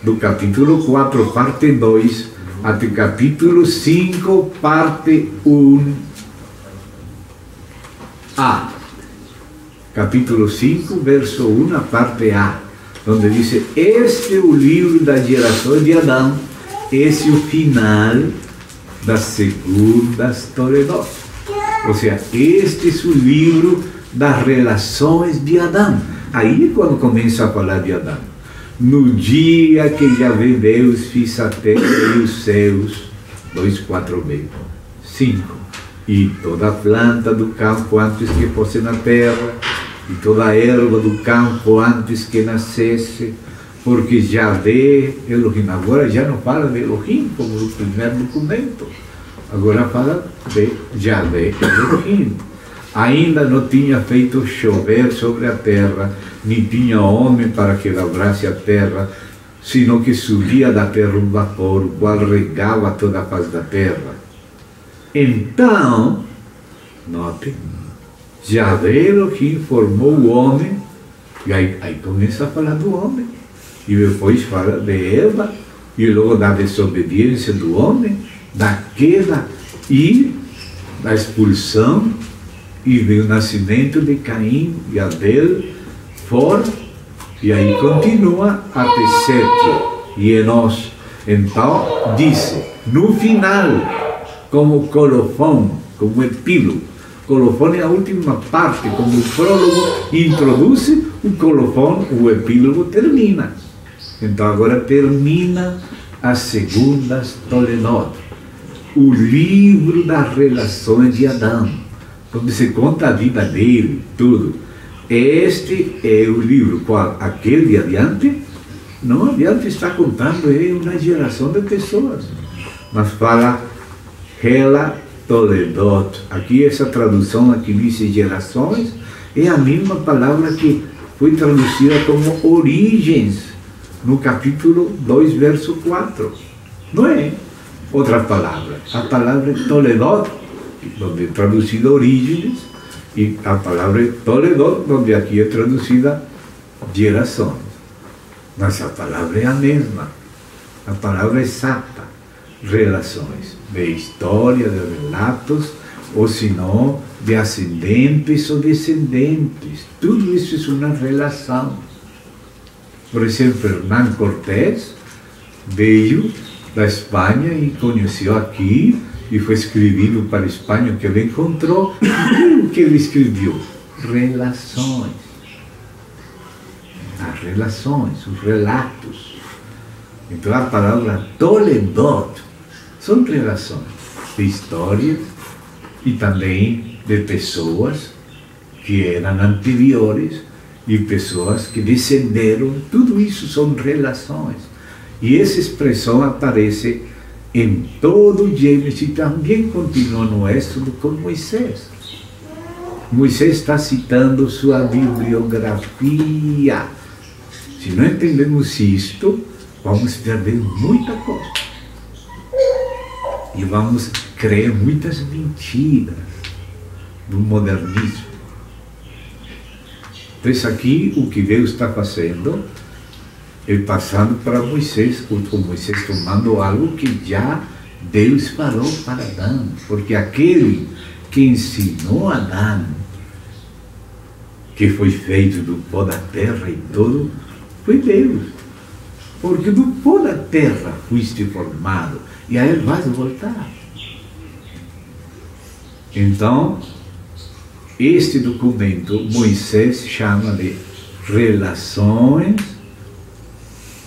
do capítulo 4, parte 2, até capítulo 5, parte 1a. Capítulo 5, verso 1, a parte A, onde diz: este é o livro das gerações de Adão, esse é o final das segundas Toledot. Ou seja, este é o livro das relações de Adão. Aí é quando começa a falar de Adão. No dia que Yahvé Deus fez a terra e os céus, 2:4b, 5. E toda planta do campo antes que fosse na terra, e toda erva do campo antes que nascesse, porque Yahvé Elohim. Agora já não fala de Elohim como no primeiro documento, agora fala de Yahvé Elohim. Ainda não tinha feito chover sobre a terra, nem tinha homem para que lavrasse a terra, sino que subia da terra um vapor, o qual regava toda a face da terra. Então, note, Yahvé Elohim formou o homem, e aí começa a falar do homem, e depois fala de Eva, e logo da desobediência do homem, da queda e da expulsão, e do nascimento de Caim e Abel, fora, e aí continua até 7, e Enós. Então, disse, no final, como colofão, como epílogo, colofone é a última parte, como o prólogo introduz, o colofone, o epílogo termina. Então agora termina as segundas Toledot, o livro das relações de Adão, onde se conta a vida dele, tudo. Este é o livro, qual aquele adiante, não adiante está contando uma geração de pessoas, mas fala Hela Toledot. Aqui essa tradução aqui diz gerações, é a mesma palavra que foi traduzida como origens, no capítulo 2, verso 4. Não é outra palavra. A palavra é Toledot, onde é traduzida origens, e a palavra é Toledot, onde aqui é traduzida gerações. Mas a palavra é a mesma. A palavra é exata. Relações de história, de relatos, ou senão de ascendentes ou descendentes. Tudo isso é uma relação. Por exemplo, Hernán Cortés veio da Espanha e conheceu aqui e foi escrevido para a Espanha o que ele encontrou. E o que ele escreveu? Relações. As relações, os relatos. Então a palavra Toledot são relações de histórias e também de pessoas que eram anteriores e pessoas que descenderam. Tudo isso são relações. E essa expressão aparece em todo o Gênesis e também continua no Êxodo com Moisés. Moisés está citando sua bibliografia. Se não entendemos isto, vamos perder muita coisa. E vamos crer muitas mentiras do modernismo. Então, isso aqui, o que Deus está fazendo, é passando para Moisés, o Moisés tomando algo que já Deus falou para Adão, porque aquele que ensinou Adão, que foi feito do pó da terra e tudo, foi Deus. Porque do pó da terra fuiste formado, e a ele vais voltar. Então, este documento Moisés chama de Relações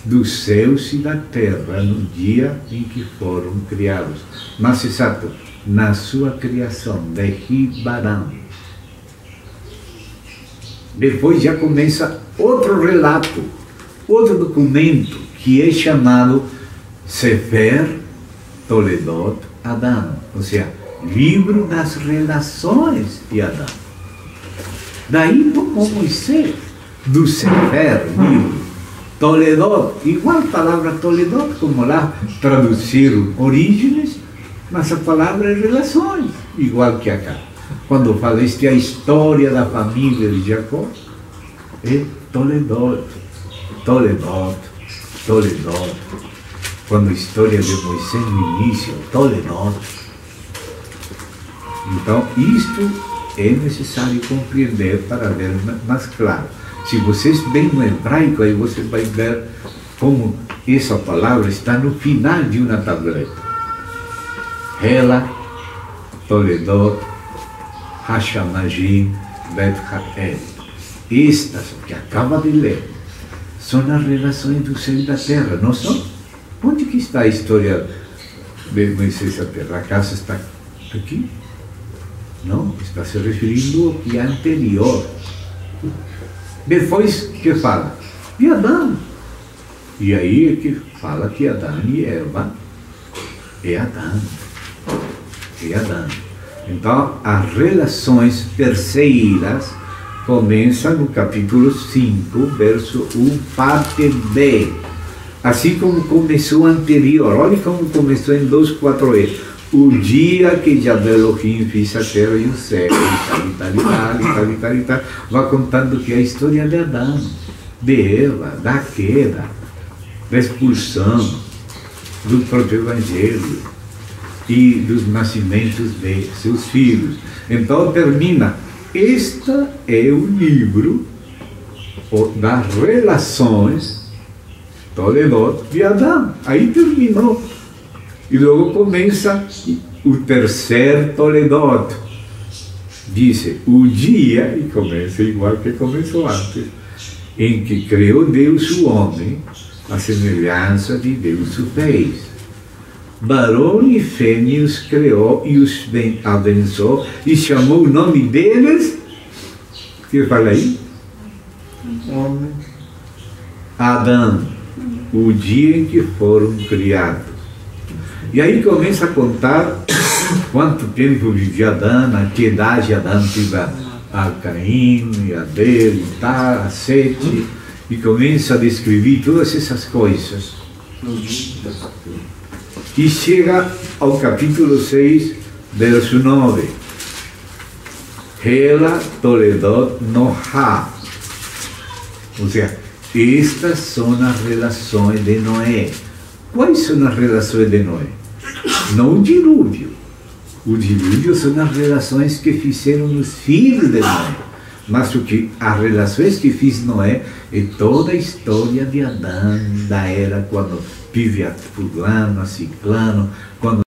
dos céus e da terra no dia em que foram criados. Mas exato, na sua criação, de Ribarão. Depois já começa outro relato, outro documento, que é chamado Sefer Toledot Adão, ou seja, livro das relações de Adão. Daí tomou Moisés do Sefer, livro, Toledot, igual a palavra Toledot, como lá traduziram origens, mas a palavra é relações, igual que acá. Quando fala isto é a história da família de Jacó, é Toledot, Toledot, Toledot. Quando a história de Moisés no início, Toledot. Então, isto é necessário compreender para ver mais claro. Se vocês veem no hebraico, aí você vai ver como essa palavra está no final de uma tableta. Hela, Toledot, Hashamajim, Bet Ha'el. Estas, que acaba de ler, são as relações do céu e da terra, não são? Onde que está a história de Moisés e a terra? A casa está aqui? Não, está se referindo ao que é anterior. Depois que fala de Adão. E aí é que fala que Adão e Eva é Adão. É Adão. Então, as relações terceiras começam no capítulo 5, verso 1, parte B. Assim como começou anterior. Olha como começou em 2:4e. O dia que Yahvé Elohim fez a terra e o céu, e tal. Vai contando que a história de Adão, de Eva, da queda, da expulsão, do próprio Evangelho e dos nascimentos de seus filhos. Então termina. Este é o livro das relações Toledot de Adão. Aí terminou. E logo começa o terceiro Toledot, Diz o dia, e começa igual que começou antes, em que criou Deus o homem, a semelhança de Deus o fez. Varão e fêmea os criou e os abençoou e chamou o nome deles. O que fala aí? Homem. Adão, o dia em que foram criados. E aí começa a contar quanto tempo vivia Adão, a que idade Adão teve a Caim, e a Abel, e tal, a Sete, e começa a descrever todas essas coisas. E chega ao capítulo 6, verso 9. Ela toledot Noá. Ou seja, estas são as relações de Noé. Quais são as relações de Noé? Não o dilúvio. O dilúvio são as relações que fizeram os filhos de Noé. Mas as relações que fiz Noé é toda a história de Adão, da era quando vive a fulano, a ciclano, quando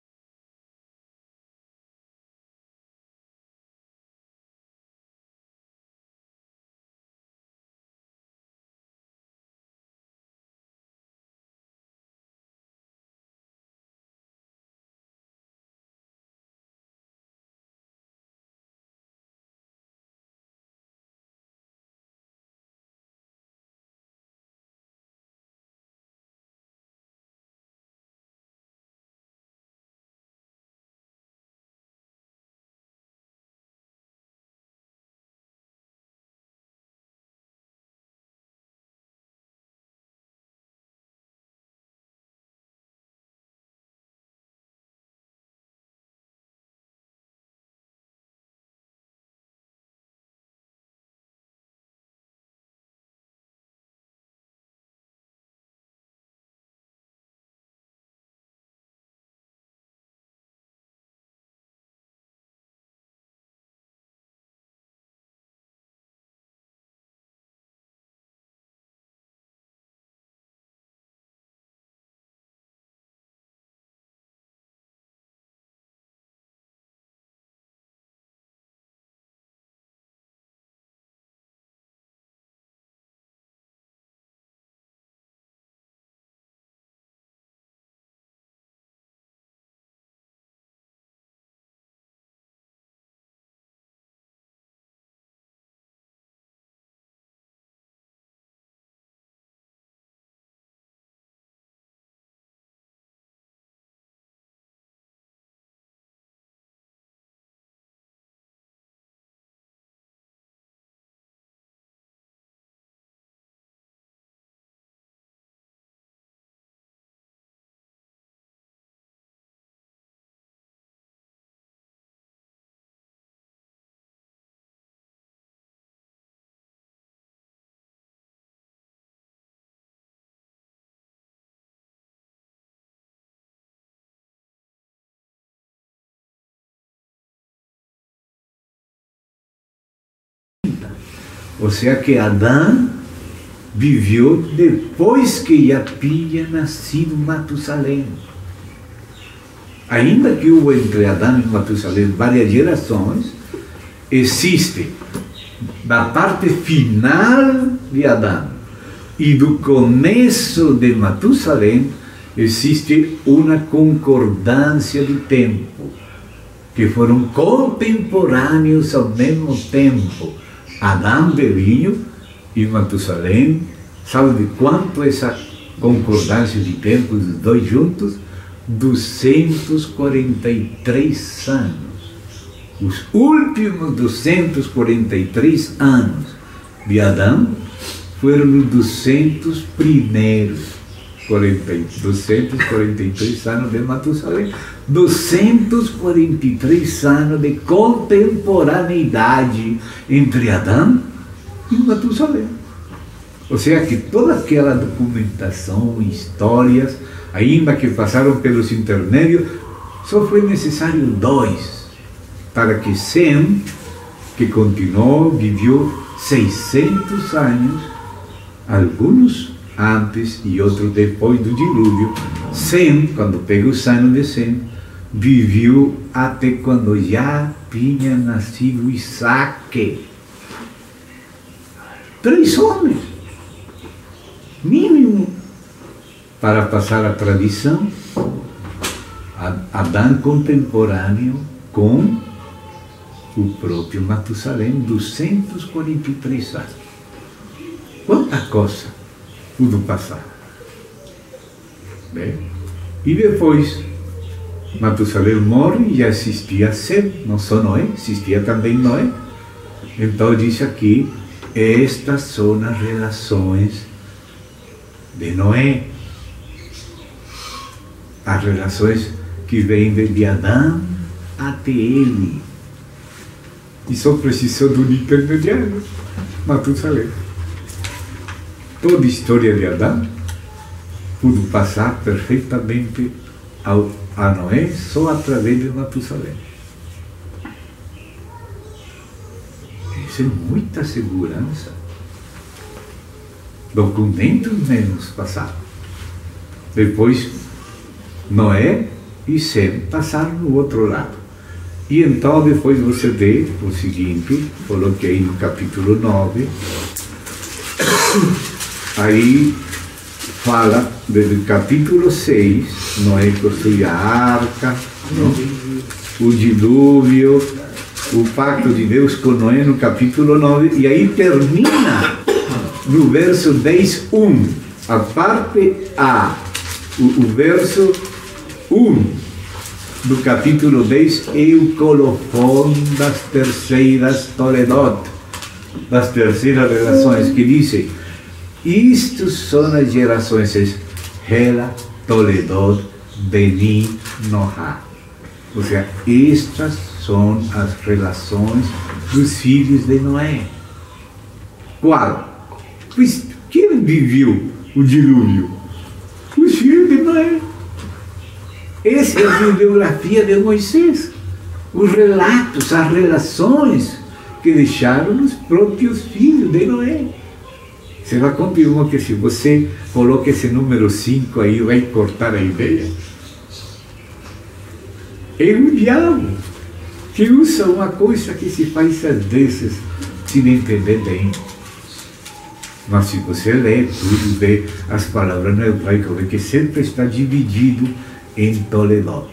ou seja, que Adão viveu depois que já tinha nascido Matusalém. Ainda que houve entre Adão e Matusalém várias gerações, existe da parte final de Adão e do começo de Matusalém, existe uma concordância de tempo, que foram contemporâneos ao mesmo tempo. Adão velhinho e Matusalém, sabe de quanto essa concordância de tempo dos dois juntos? 243 anos. Os últimos 243 anos de Adão foram os 200 primeiros 243 anos de Matusalém, 243 anos de contemporaneidade entre Adão e Matusalém. Ou seja, que toda aquela documentação, histórias, ainda que passaram pelos intermédios, só foi necessário 2, para que Sem, que continuou, viveu 600 anos, alguns antes e outros depois do dilúvio. Sem, quando pega os anos de Sem, viveu até quando já tinha nascido Isaac. 3 homens, mínimo, para passar a tradição. Adão contemporâneo com o próprio Matusalém, 243 anos. Quanta coisa pudo passar. Bem, e depois Matusalém morre e já existia Sem, não só Noé, existia também Noé. Então diz aqui, estas são as relações de Noé. As relações que vêm de Adão até ele. E só precisou de um intermediário, Matusalém. Toda a história de Adão pudo passar perfeitamente a Noé só através de Matusalém. Isso é muita segurança. Documentos menos passaram. Depois, Noé e Sem passaram no outro lado. E então depois você vê o seguinte, coloquei no capítulo 9, aí fala do capítulo 6, Noé construiu a arca, o dilúvio, o pacto de Deus com Noé no capítulo 9, e aí termina no verso 10, 1, a parte A, o verso 1 do capítulo 10 é o colofão das terceiras Toledot, das terceiras relações, que dizem, isto são as gerações, Hela, Toledot, Beni, Nohá. Ou seja, estas são as relações dos filhos de Noé. Qual? Pois quem viveu o dilúvio? Os filhos de Noé. Essa é a bibliografia de Moisés. Os relatos, as relações que deixaram os próprios filhos de Noé. Você vai confirmar que se você coloca esse número 5 aí, vai cortar a ideia? É um diabo que usa uma coisa que se faz às vezes sem entender bem. Mas se você lê tudo, vê as palavras no hebraico, vê que sempre está dividido em Toledot.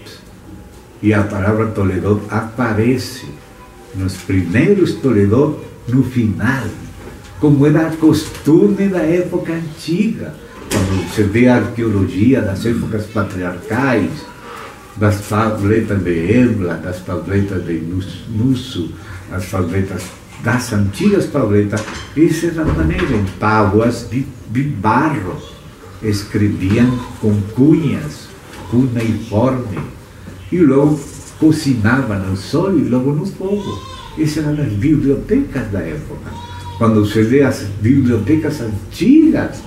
E a palavra Toledot aparece nos primeiros Toledot no final, como era a costume da época antiga, quando você vê a arqueologia das épocas patriarcais, das tabletas de Ebla, das tabletas de Nusso, as tabletas das antigas tabletas, essa era a maneira, em tábuas de barro, escreviam com cunhas, cuneiforme, e logo cozinava no sol e logo no fogo. Essas eram as bibliotecas da época. Quando você vê as bibliotecas antigas,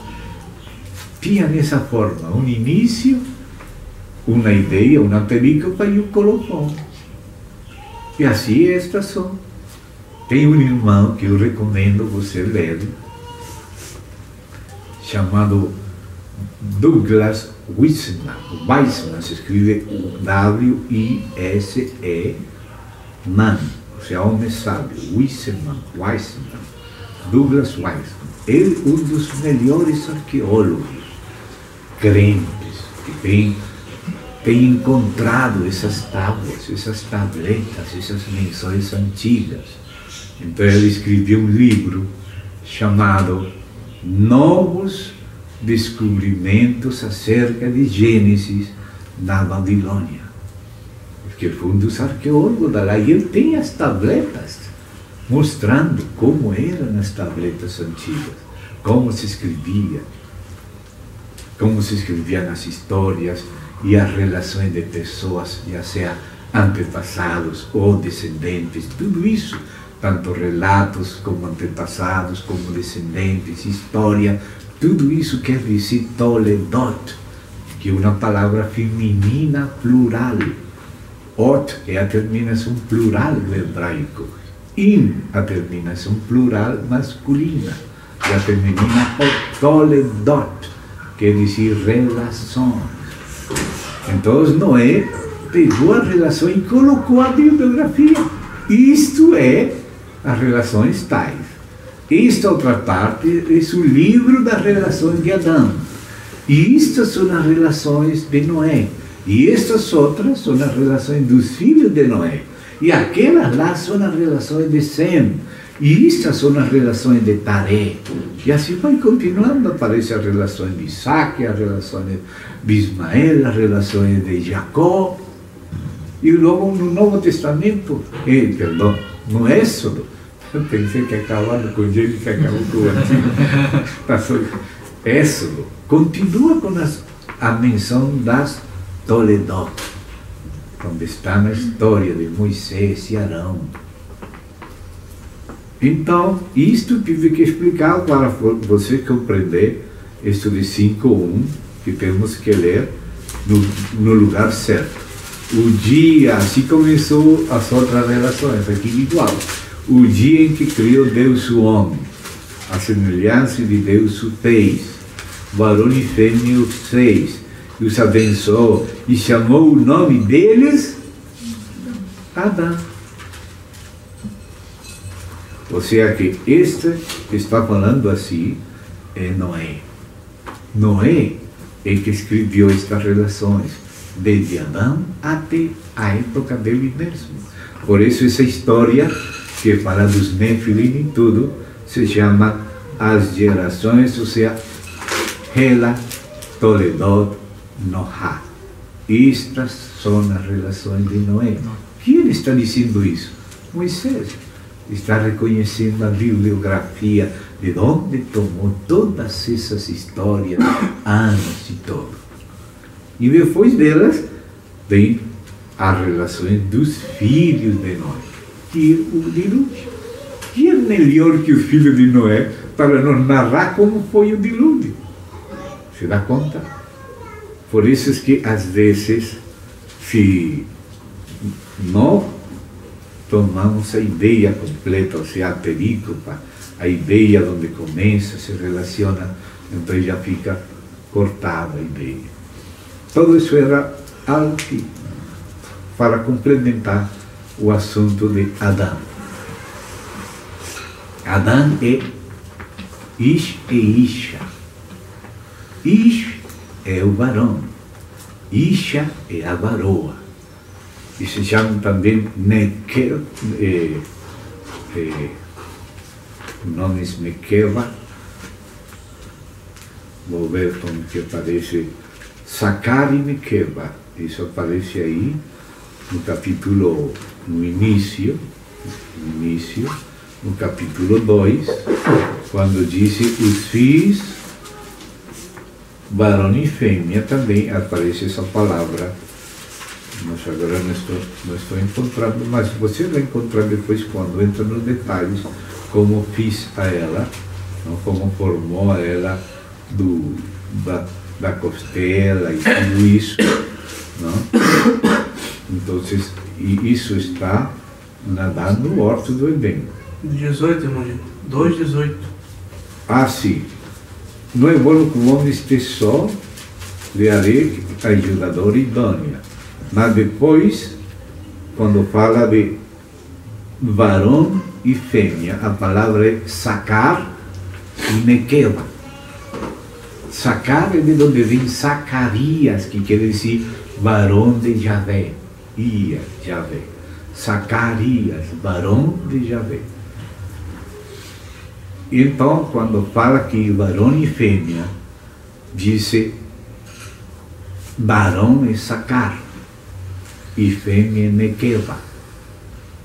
tinham essa forma, um início, uma ideia, uma perícopa e um colofão. E assim estas são. Tem um irmão que eu recomendo você ler, chamado Douglas Weisman, se escreve W-I-S-E-Man, ou seja, homem sábio, Weisman, Douglas Weisman. Ele é um dos melhores arqueólogos crentes que tem encontrado essas tábuas, essas tabletas, essas menções antigas. Então ele escreveu um livro chamado Novos Descobrimentos acerca de Gênesis na Babilônia. Porque foi um dos arqueólogos da lá, e ele tem as tabletas mostrando como eram as tabletas antigas, como se escreviam as histórias e as relações de pessoas, já seja antepassados ou descendentes, tudo isso, tanto relatos como antepassados, como descendentes, história, tudo isso quer dizer Toledot, que é uma palavra feminina plural. Ot é a terminação plural do hebraico. In, a terminação plural masculina. E a feminina Toledot, quer dizer relações. Então Noé pegou a relação e colocou a bibliografia. Isto é as relações tais. Esta outra parte é o livro das relações de Adão. E estas são as relações de Noé. E estas outras são as relações dos filhos de Noé. E aquelas lá são as relações de Sem. E estas são as relações de Taré. E assim vai continuando, aparecem as relações de Isaac, as relações de Ismael, as relações de Jacó. E logo no Novo Testamento, no Êxodo, eu pensei que acabava com ele, que acabou com o Antigo. Passou. Êxodo continua com a menção das Toledot, onde está na história de Moisés e Arão. Então, isto tive que explicar para você compreender isso de 5.1, que temos que ler no lugar certo. O dia, assim começou as outras relações, aqui igual. O dia em que criou Deus o homem, a semelhança de Deus o fez, varão e fêmea os fez, e os abençoou, e chamou o nome deles Adão. Ou seja, que este que está falando assim é Noé. Noé é que escreveu estas relações, desde Adão até a época dele mesmo. Por isso essa história, que fala dos Nefilim e tudo, se chama As Gerações, ou seja, Hela, Toledot, Nohá. Estas são as relações de Noé. Quem está dizendo isso? Moisés. Está reconhecendo a bibliografia de onde tomou todas essas histórias, anos e tudo. E depois delas, vem as relações dos filhos de Noé, que é o dilúvio. Que é melhor que o filho de Noé para nos narrar como foi o dilúvio? Se dá conta? Por isso é que, às vezes, se não tomamos a ideia completa, ou seja, a perícopa, a ideia onde começa, se relaciona, então já fica cortada a ideia. Tudo isso era algo para complementar o assunto de Adão. Adão é Ish e Isha. Ish é o varão, Isha é a varoa. E se chama também Nequeva, o nome é Nequeva. Vou ver como que aparece Sacar e Nequeva. Isso aparece aí no capítulo, no início, no capítulo 2, quando diz os filhos, varão e fêmea, também aparece essa palavra. Mas agora não estou encontrando, mas você vai encontrar depois quando entra nos detalhes como fiz a ela, não? Como formou a ela da costela e tudo isso. Não? Então, isso está no Horto do Éden. 18, irmão. 2:18. Ah, sim. No é bom que o homem esteja só, lhe harei ajudador idônea. Mas depois, quando fala de varão e fêmea, a palavra é sacar e nequeva. Sacar é de onde vem Zacarias, que quer dizer varão de Javé. Javé. Zacarias, varão de Javé. Então, quando fala que varão e fêmea, diz varão é sacar e fêmea é nequeva.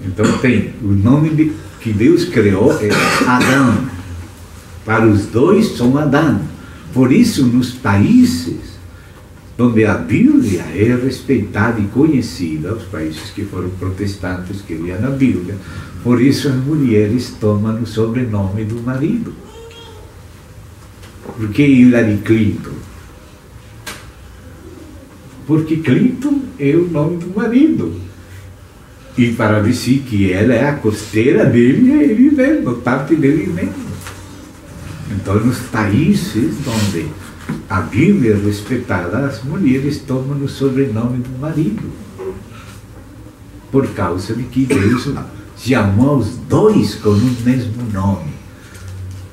Então tem o nome que Deus criou é Adão. Para os dois são Adão. Por isso, nos países onde a Bíblia é respeitada e conhecida, os países que foram protestantes, que liam a Bíblia, por isso as mulheres tomam o sobrenome do marido. Por que Hillary Clinton? Porque Clinton é o nome do marido. E para dizer que ela é a costeira dele, é ele mesmo, parte dele mesmo. Então, nos países onde a Bíblia é respeitada, as mulheres tomam o sobrenome do marido. por causa de que Deus chamou os dois com o mesmo nome.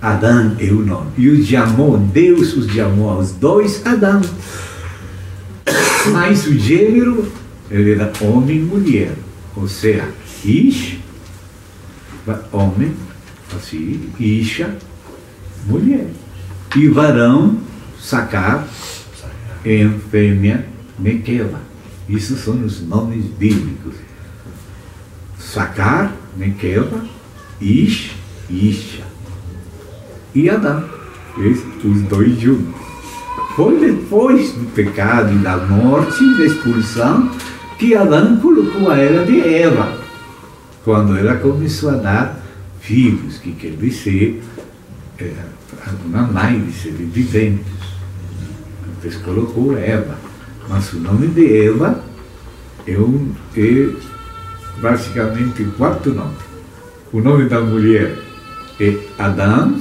Adão é o nome. E Deus os chamou aos dois Adão. Mas o gênero, ele era homem e mulher. Ou seja, Ish, homem, assim, Isha, mulher. E varão, Sacar, em fêmea, Mequela. Isso são os nomes bíblicos. Sacar, Mequela, Ish, Isha. E Adão, os dois juntos. Foi depois do pecado e da morte e da expulsão que Adão colocou a era de Eva, quando ela começou a dar filhos, que quer dizer uma mãe de seres viventes. Então colocou Eva, mas o nome de Eva é basicamente o quarto nome. O nome da mulher é Adão,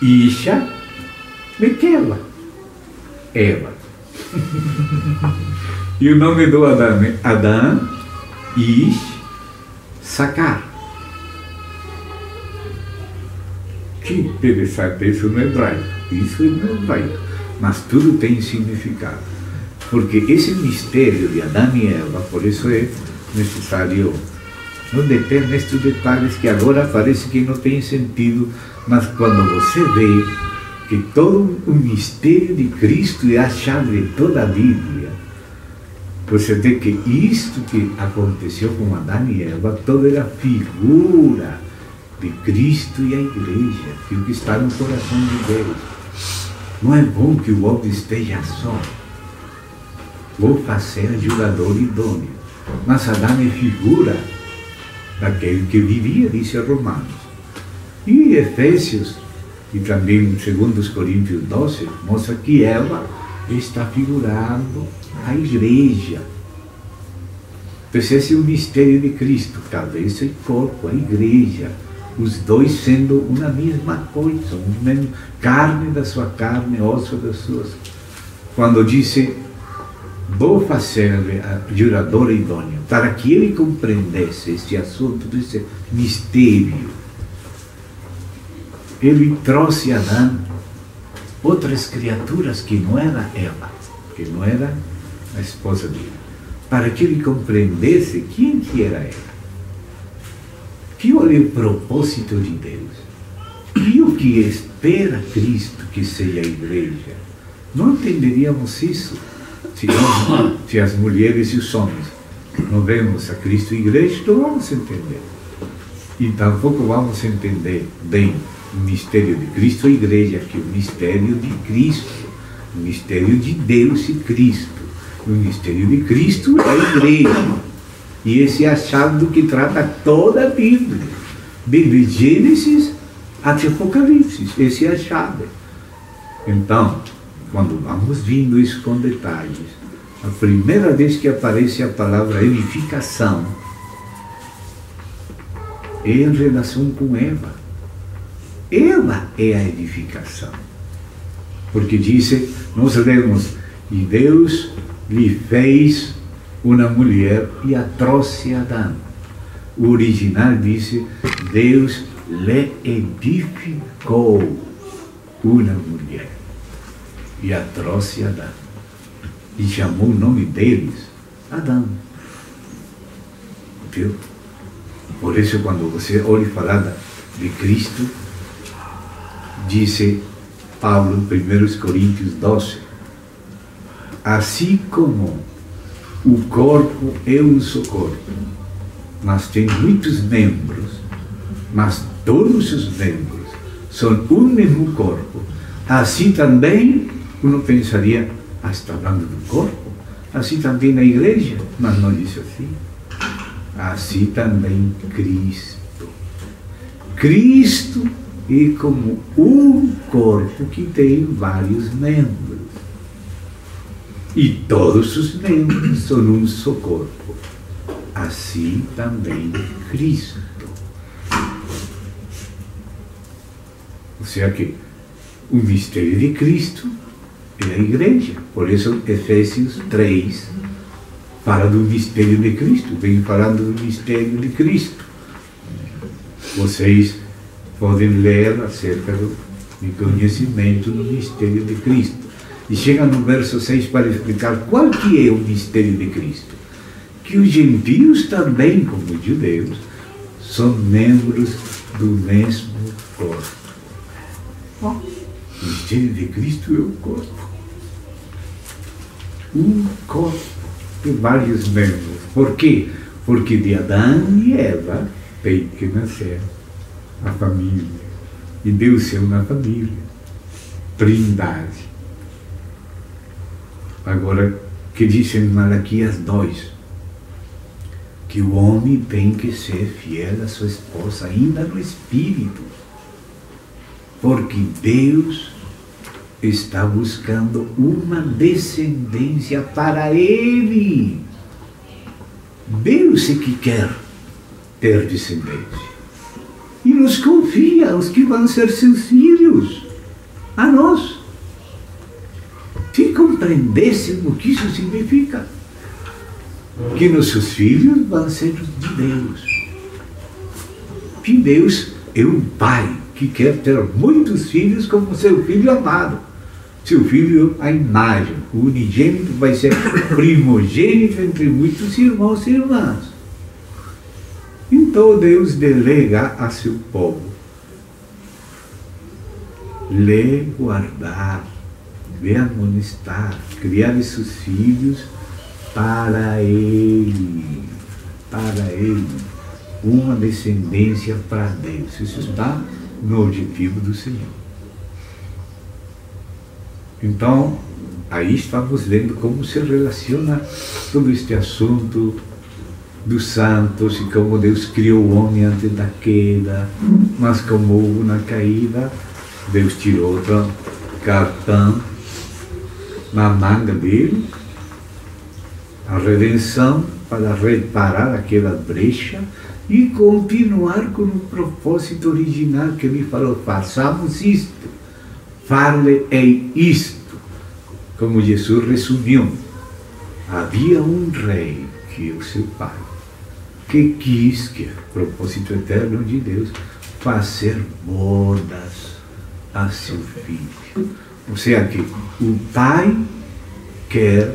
Isha, Mequela, Eva. E o nome do Adão é Adão, Ish, Sacar. Que interessante, isso no hebraico. Isso é no hebraico. Mas tudo tem significado. Porque esse mistério de Adão e Eva, por isso é necessário não deter nestes detalhes que agora parece que não tem sentido, mas quando você vê que todo o mistério de Cristo é a chave de toda a Bíblia, você vê que isto que aconteceu com Adão e Eva, toda era figura de Cristo e a igreja, que o que está no coração de Deus. Não é bom que o homem esteja só. Vou fazer ajudador idôneo. Mas Adão é figura daquele que vivia, disse a Romanos. E Efésios, e também 2 Coríntios 12, mostra que Eva está figurando a igreja. Então esse é o mistério de Cristo, cabeça e corpo, a igreja. Os dois sendo uma mesma coisa, carne da sua carne, osso das suas. Quando disse, vou fazer ajudador idôneo, para que ele compreendesse este assunto, desse mistério, ele trouxe a Adão outras criaturas que não era Eva, que não era a esposa dele, para que ele compreendesse quem que era ela. Que olha o propósito de Deus e o que espera Cristo que seja a igreja. Não entenderíamos isso se as mulheres e os homens não vemos a Cristo e a igreja, não vamos entender. E tampouco vamos entender bem o mistério de Cristo e a igreja, que é o mistério de Cristo, o mistério de Deus e Cristo, o mistério de Cristo é a igreja. E esse é a chave do que trata toda a Bíblia, desde Gênesis até Apocalipse. Essa é a chave. Então, quando vamos vindo isso com detalhes, a primeira vez que aparece a palavra edificação é em relação com Eva. Ela é a edificação. Porque disse, nós lemos, e Deus lhe fez uma mulher e a trouxe a Adão. O original disse, Deus lhe edificou uma mulher e a trouxe a Adão. E chamou o nome deles Adão. Viu? Por isso, quando você ouve falar de Cristo, disse Paulo em 1 Coríntios 12, assim como o corpo é um só corpo, mas tem muitos membros, mas todos os membros são um mesmo corpo. Assim também, uno pensaria, está falando do corpo? Assim também na igreja? Mas não disse assim. Assim também Cristo. Cristo é como um corpo que tem vários membros. E todos os membros são um só corpo. Assim também Cristo. Ou seja que o mistério de Cristo é a igreja. Por isso Efésios 3 fala do mistério de Cristo, vem falando do mistério de Cristo. Vocês podem ler acerca do conhecimento do mistério de Cristo. E chega no verso 6 para explicar qual que é o mistério de Cristo. Que os gentios também, como os judeus, são membros do mesmo corpo. O mistério de Cristo é o corpo. Um corpo de vários membros. Por quê? Porque de Adão e Eva tem que nascer a família. E Deus é uma família. Trindade. Agora, que diz em Malaquias 2, que o homem tem que ser fiel à sua esposa, ainda no espírito. Porque Deus está buscando uma descendência para Ele. Deus é que quer ter descendência. E nos confia os que vão ser seus filhos, a nós. Se compreendessem o que isso significa, que nossos filhos vão ser de Deus. Que Deus é um pai que quer ter muitos filhos como seu filho amado. Seu filho, a imagem, o unigênito vai ser primogênito entre muitos irmãos e irmãs. Então Deus delega a seu povo lhe guardar, lhe amonestar, criar esses filhos para Ele, uma descendência para Deus. Isso está no objetivo do Senhor. Então, aí estamos vendo como se relaciona todo este assunto dos santos e como Deus criou o homem antes da queda, mas como houve uma caída, Deus tirou outro cartão na manga dele, a redenção para reparar aquela brecha e continuar com o propósito original que ele falou: façamos isto, fale-ei isto. Como Jesus resumiu, havia um rei, que é o seu pai, que quis, que é o propósito eterno de Deus, fazer bodas a seu filho. Ou seja, que o pai quer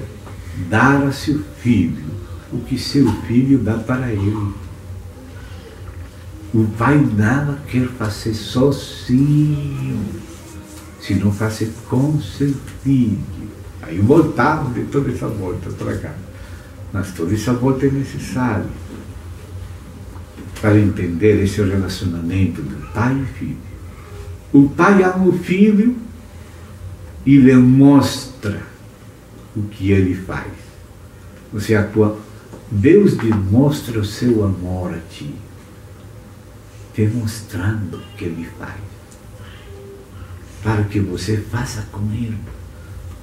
dar a seu filho o que seu filho dá para ele. O pai nada quer fazer sozinho, se não fazer com seu filho. Aí voltamos de toda essa volta para cá. Mas toda essa volta é necessária para entender esse relacionamento do pai e filho. O pai ama o filho e lhe mostra o que ele faz. Ou seja, Deus demonstra o seu amor a ti, demonstrando o que ele faz, para que você faça com ele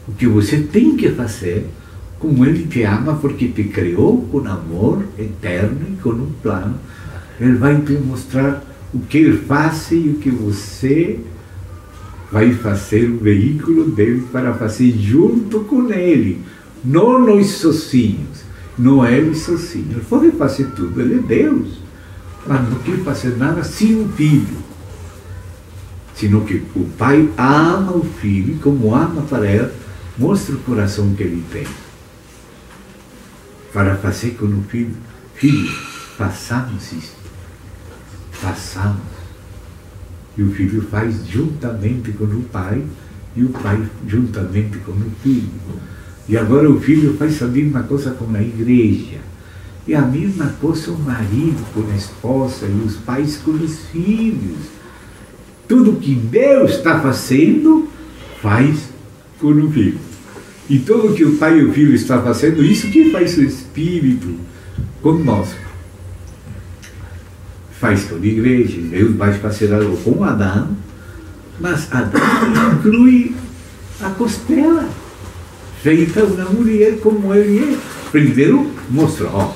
o que você tem que fazer, como ele te ama, porque te criou com amor eterno e com um plano. Ele vai te mostrar o que ele faz e o que você vai fazer, o veículo dele para fazer junto com ele, não nós sozinhos, não ele sozinho. Ele pode fazer tudo, ele é Deus, mas não quer fazer nada sem o filho, sino que o pai ama o filho, como ama para ele, mostra o coração que ele tem para fazer com o filho. Filho, façamos isto, façamos. E o filho faz juntamente com o pai, e o pai juntamente com o filho. E agora o filho faz a mesma coisa com a igreja. E a mesma coisa o marido com a esposa, e os pais com os filhos. Tudo que Deus está fazendo, faz com o filho. E tudo que o pai e o filho estão fazendo, isso que faz o Espírito conosco. Faz com a igreja. Deus vai fazer algo com Adão, mas Adão inclui a costela, feita uma mulher como ele é. Primeiro mostrou,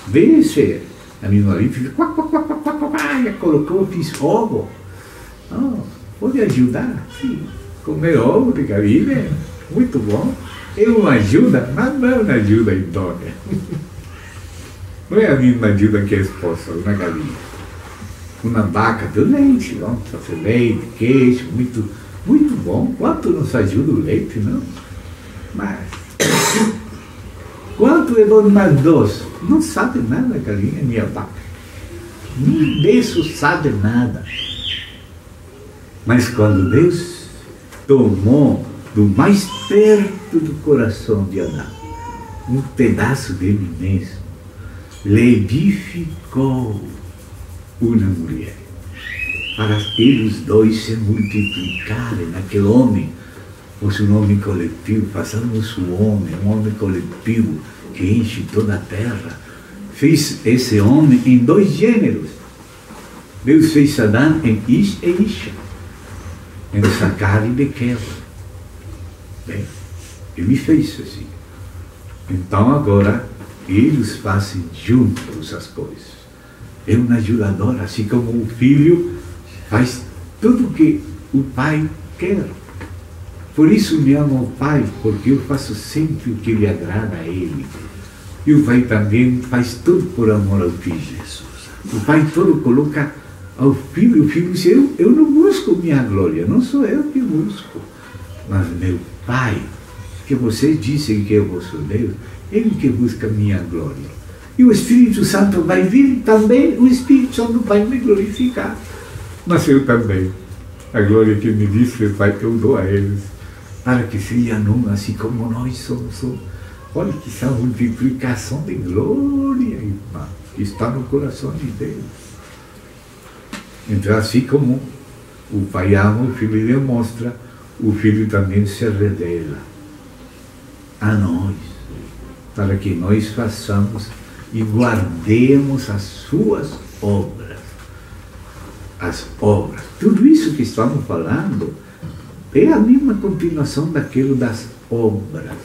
deixa a minha marido, fica colocou, fiz ovo. Pode ajudar? Sim. Comer ovo de galinha, muito bom. É uma ajuda, mas não é uma ajuda idônea. Não é a mesma ajuda que a esposa, uma galinha. Uma vaca do leite, vamos fazer leite, queijo, muito, muito bom. Quanto nos ajuda o leite, não? Mas quanto é bom mais doce? Não sabe nada a galinha nem a vaca. Nem disso sabe nada. Mas quando Deus tomou do mais perto do coração de Adão um pedaço dele mesmo, levificou uma mulher para eles dois se multiplicarem naquele homem, fosse um homem coletivo, passamos um homem coletivo que enche toda a terra. Fez esse homem em dois gêneros. Deus fez Adão em Ish e Isha, em Sacar e Bequeva. Bem, ele fez assim. Então agora eles fazem juntos as coisas. É um ajudador, assim como o filho faz tudo o que o pai quer. Por isso me amo o pai, porque eu faço sempre o que lhe agrada a ele. E o pai também faz tudo por amor ao filho. O pai todo coloca ao filho. O filho diz, eu não busco minha glória, não sou eu que busco, mas meu pai, que vocês dizem que é o vosso Deus, ele que busca minha glória. E o Espírito Santo vai vir também, o Espírito Santo vai me glorificar. Mas eu também, a glória que me disse, Pai, eu dou a eles, para que sejam um, assim como nós somos. Olha que essa multiplicação de glória, irmão, que está no coração de Deus. Então, assim como o Pai ama, o Filho demonstra, o Filho também se revela a nós, para que nós façamos e guardemos as suas obras. As obras. Tudo isso que estamos falando é a mesma continuação daquilo das obras.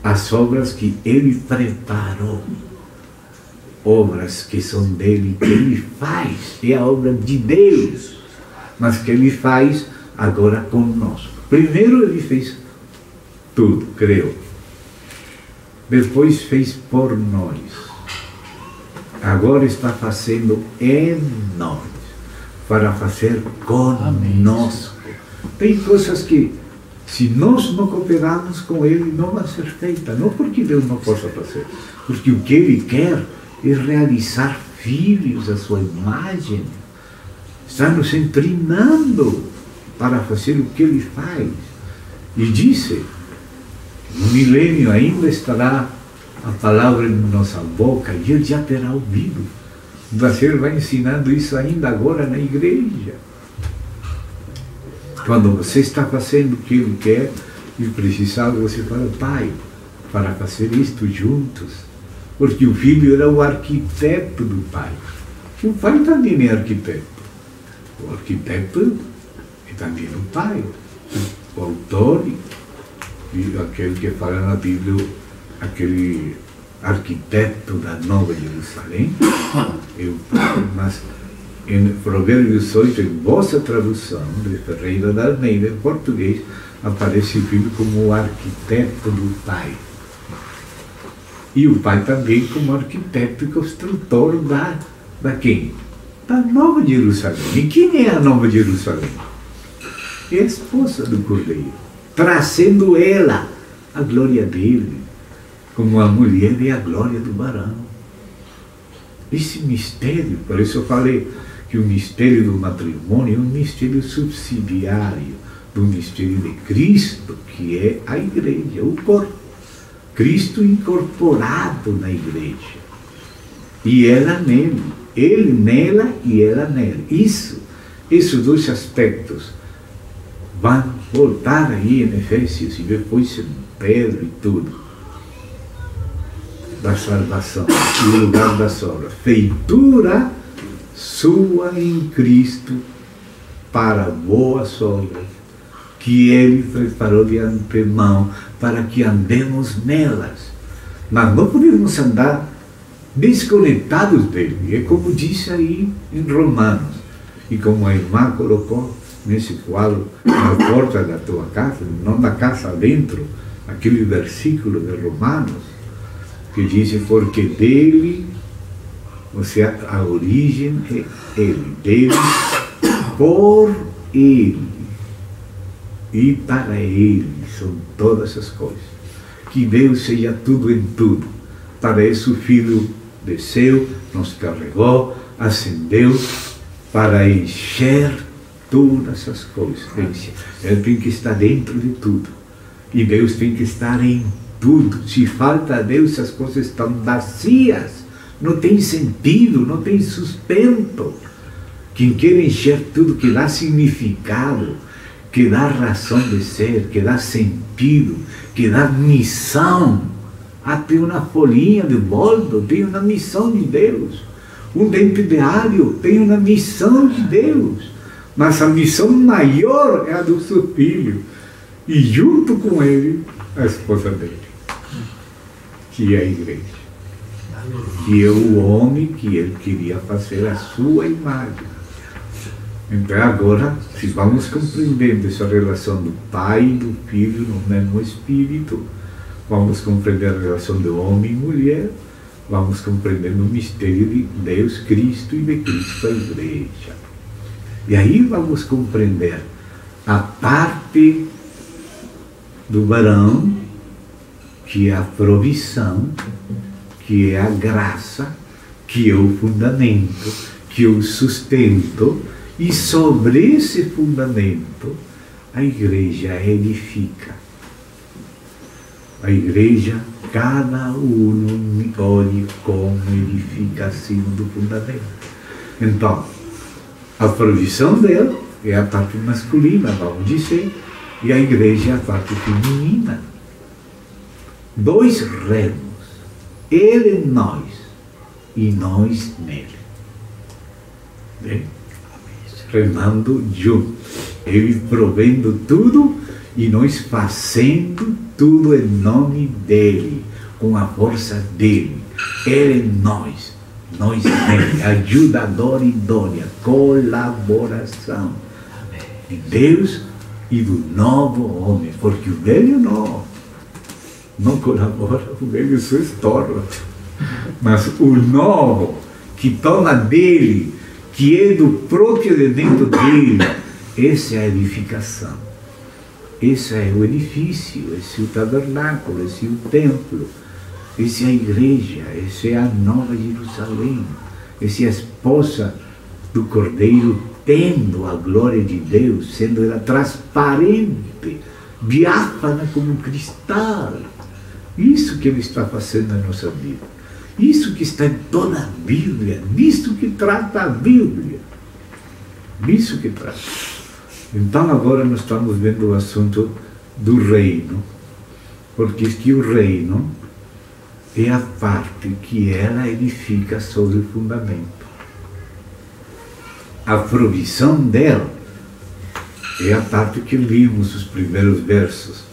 As obras que ele preparou. Obras que são dele, que ele faz. É a obra de Deus, mas que ele faz agora conosco. Primeiro ele fez tudo, criou. Depois fez por nós. Agora está fazendo em nós, para fazer conosco. Tem coisas que, se nós não cooperarmos com Ele, não vai ser feita. Não porque Deus não possa fazer, porque o que Ele quer é realizar filhos à sua imagem. Está nos treinando para fazer o que Ele faz. E disse, no milênio ainda estará a palavra em nossa boca e ele já terá ouvido. Você vai ensinando isso ainda agora na igreja. Quando você está fazendo o que ele quer e precisava, você fala, Pai, para fazer isto juntos. Porque o filho era o arquiteto do pai. O pai também é arquiteto. O arquiteto é também o pai. O autor e aquele que fala na Bíblia, aquele arquiteto da Nova Jerusalém, mas em Provérbios 8, em vossa tradução, de Ferreira da Almeida, em português, aparece o filho como o arquiteto do pai. E o pai também como arquiteto e construtor da quem? Da Nova Jerusalém. E quem é a Nova Jerusalém? É a esposa do Cordeiro, trazendo ela a glória dele, como a mulher é a glória do varão. Esse mistério, por isso eu falei que o mistério do matrimônio é um mistério subsidiário do mistério de Cristo, que é a igreja, o corpo. Cristo incorporado na igreja. E ela nele. Ele nela e ela nele. Esses dois aspectos vão voltar aí em Efésios e depois em Pedro e tudo. Da salvação, o lugar das obras. Feitura sua em Cristo para boas obras, que Ele preparou de antemão para que andemos nelas. Mas não podemos andar desconectados dele. É como disse aí em Romanos, e como a irmã colocou nesse quadro, na porta da tua casa, não da casa dentro, aquele versículo de Romanos, que diz, porque dele, ou seja, a origem é ele, dele, por ele e para ele são todas as coisas. Que Deus seja tudo em tudo. Para isso o Filho desceu, nos carregou, ascendeu para encher todas as coisas. Ele tem que estar dentro de tudo. E Deus tem que estar em tudo. Se falta Deus, as coisas estão vazias. Não tem sentido, não tem sustento. Quem quer encher tudo, que dá significado, que dá razão de ser, que dá sentido, que dá missão. Até uma folhinha de boldo tem uma missão de Deus. Um dente de alho tem uma missão de Deus. Mas a missão maior é a do seu filho. E junto com ele, a esposa dele, que é a igreja. Que é o homem que ele queria fazer a sua imagem. Então agora, se vamos compreendendo essa relação do Pai e do Filho no mesmo Espírito, vamos compreender a relação do homem e mulher, vamos compreendendo o mistério de Deus, Cristo e de Cristo a igreja. E aí vamos compreender a parte do varão, que é a provisão, que é a graça, que é o fundamento, que é o sustento, e sobre esse fundamento a igreja edifica. A igreja, cada um olhe como edifica acima do fundamento. Então, a provisão dele é a parte masculina, vamos dizer, e a igreja é a parte feminina. Dois remos, ele em nós e nós nele. Bem? Remando juntos, ele provendo tudo e nós fazendo tudo em nome dele, com a força dele. Ele em nós nele, ajudador idônea, colaboração de Deus e do novo homem, porque o velho não colabora, o velho só estorva, mas o novo, que toma dele, que é do próprio de dentro dele, essa é a edificação, esse é o edifício, esse é o tabernáculo, esse é o templo, essa é a igreja, essa é a nova Jerusalém, essa é a esposa do Cordeiro, tendo a glória de Deus, sendo ela transparente, diáfana como um cristal. Isso que ele está fazendo na nossa vida. Isso que está em toda a Bíblia, disso que trata a Bíblia. Disso que trata. Então agora nós estamos vendo o assunto do reino, porque que o reino é a parte que ela edifica sobre o fundamento. A provisão dela é a parte que vimos os primeiros versos.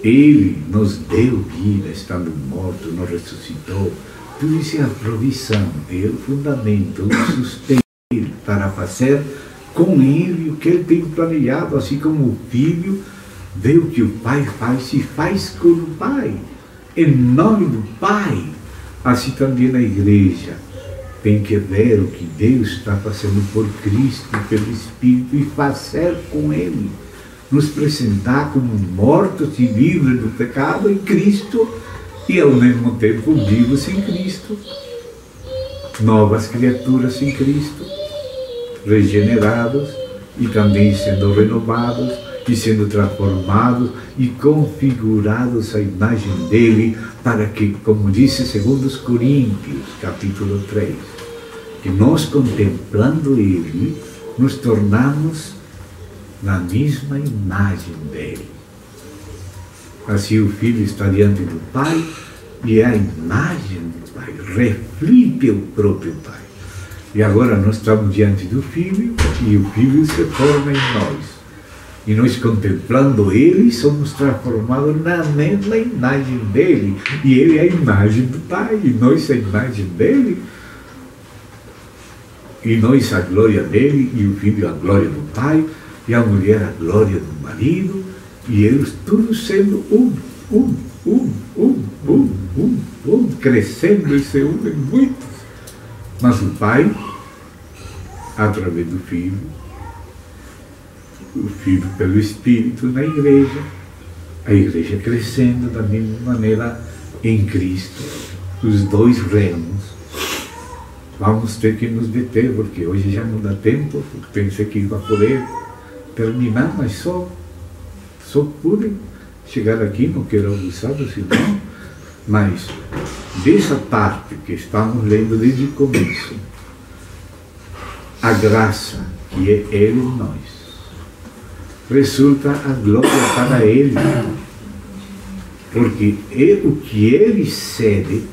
Ele nos deu vida, estando morto, nos ressuscitou. Tudo isso é a provisão, é o fundamento, o sustento para fazer com ele o que ele tem planejado, assim como o filho vê o que o pai faz e faz com o pai, em nome do pai. Assim também na igreja tem que ver o que Deus está fazendo por Cristo, pelo Espírito, e fazer com ele. Nos apresentar como mortos e livres do pecado em Cristo, e ao mesmo tempo vivos em Cristo, novas criaturas em Cristo, regenerados e também sendo renovados e sendo transformados e configurados à imagem dele, para que, como disse 2 Coríntios, capítulo 3, que nós, contemplando ele, nos tornamos na mesma imagem dele. Assim o Filho está diante do Pai e é a imagem do Pai, reflete o próprio Pai. E agora nós estamos diante do Filho e o Filho se forma em nós. E nós, contemplando ele, somos transformados na mesma imagem dele. E ele é a imagem do Pai, e nós a imagem dele. E nós a glória dele, e o Filho a glória do Pai, e a mulher a glória do marido, e eles todos sendo um. crescendo e se unem muitos. Mas o Pai, através do Filho, o Filho pelo Espírito na igreja, a igreja crescendo da mesma maneira em Cristo, os dois reinos. Vamos ter que nos deter, porque hoje já não dá tempo, porque pensei que ia poder terminar, mas só pude chegar aqui, não quero abusar do irmão, mas dessa parte que estamos lendo desde o começo, a graça que é Ele em nós, resulta a glória para Ele, porque é o que Ele cede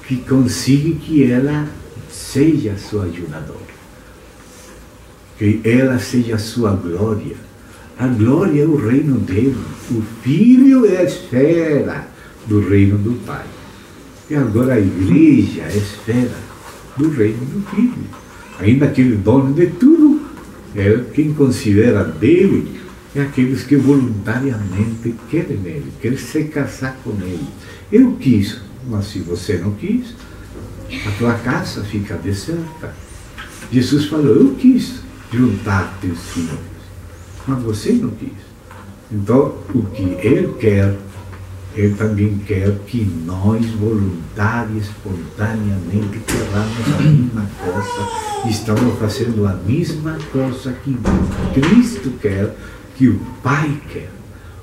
que consiga que ela seja sua ajudadora, que ela seja sua glória. A glória é o reino dele, o Filho é a esfera do reino do Pai. E agora a igreja é a esfera do reino do Filho. Ainda que ele dono de tudo, quem considera dele é aqueles que voluntariamente querem ele, querem se casar com ele. Eu quis, mas se você não quis, a tua casa fica deserta. Jesus falou, eu quis juntar teus filhos, mas você não quis. Então, o que Ele quer, Ele também quer que nós, voluntários, espontaneamente, queramos a mesma coisa, estamos fazendo a mesma coisa que Cristo quer, que o Pai quer.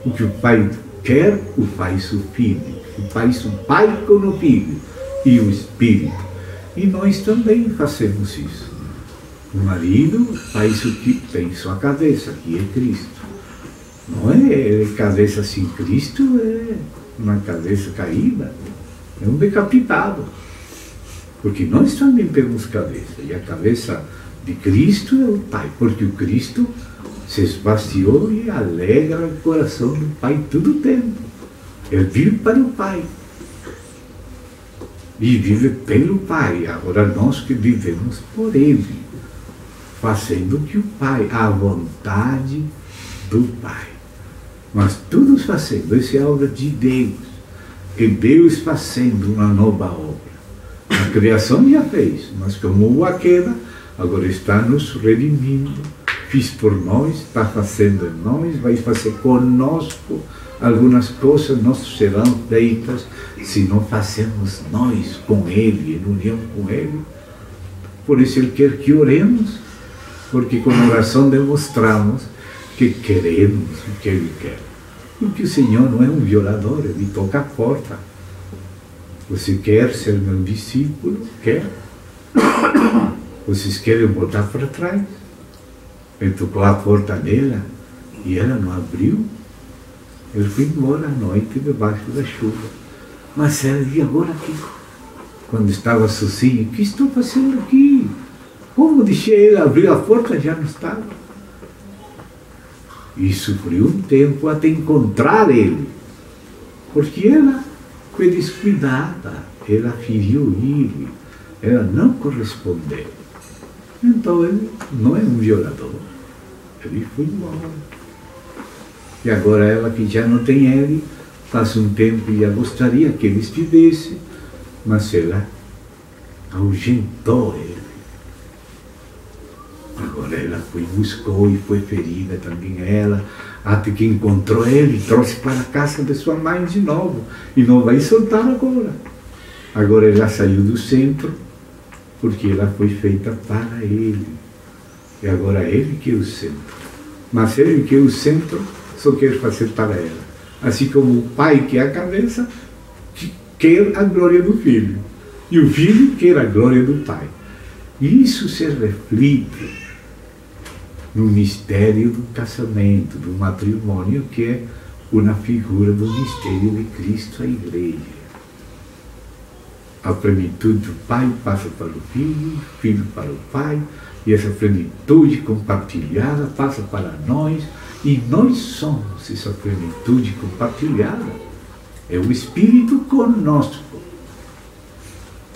O que o Pai quer, o faz o Filho. O faz o Pai com o Filho e o Espírito. E nós também fazemos isso. O marido faz o que tem em sua cabeça, que é Cristo. Não é cabeça sem Cristo, é uma cabeça caída, é um decapitado. Porque nós também temos cabeça, e a cabeça de Cristo é o Pai, porque o Cristo se esvaziou e alegra o coração do Pai todo o tempo. Ele vive para o Pai. E vive pelo Pai. Agora nós que vivemos por Ele, fazendo o que o Pai, a vontade do Pai. Mas todos fazendo, essa é a obra de Deus. E Deus fazendo uma nova obra. A criação já fez, mas como houve a queda, agora está nos redimindo. Fiz por nós, está fazendo em nós, vai fazer conosco. Algumas coisas não serão feitas se não fazemos nós com Ele, em união com Ele. Por isso Ele quer que oremos, porque com oração demonstramos que queremos o que Ele quer. Porque o Senhor não é um violador, Ele toca a porta. Você quer ser meu discípulo? Quer? Vocês querem voltar para trás? Ele tocou a porta dela e ela não abriu. Ele foi embora à noite debaixo da chuva. Mas ela dizia, agora aqui, quando estava sozinha, o que estou fazendo aqui? Como deixei ele abrir a porta, já não estava. E sofreu um tempo até encontrar ele, porque ela foi descuidada, ela feriu ele, ela não correspondeu. Então ele não é um violador, ele foi embora. E agora ela que já não tem ele, faz um tempo e já gostaria que ele estivesse, mas ela ahuyentou ele. Agora ela foi, buscou e foi ferida também ela, até que encontrou ele, trouxe para a casa de sua mãe de novo, e não vai soltar agora. Agora ela saiu do centro, porque ela foi feita para ele. E agora ele que é o centro. Mas ele que é o centro, só quer fazer para ela. Assim como o Pai que é a cabeça, quer a glória do Filho. E o Filho quer a glória do Pai. E isso se reflete no mistério do casamento, do matrimônio, que é uma figura do mistério de Cristo, a igreja. A plenitude do Pai passa para o Filho, o Filho para o Pai, e essa plenitude compartilhada passa para nós, e nós somos essa plenitude compartilhada. É o Espírito conosco.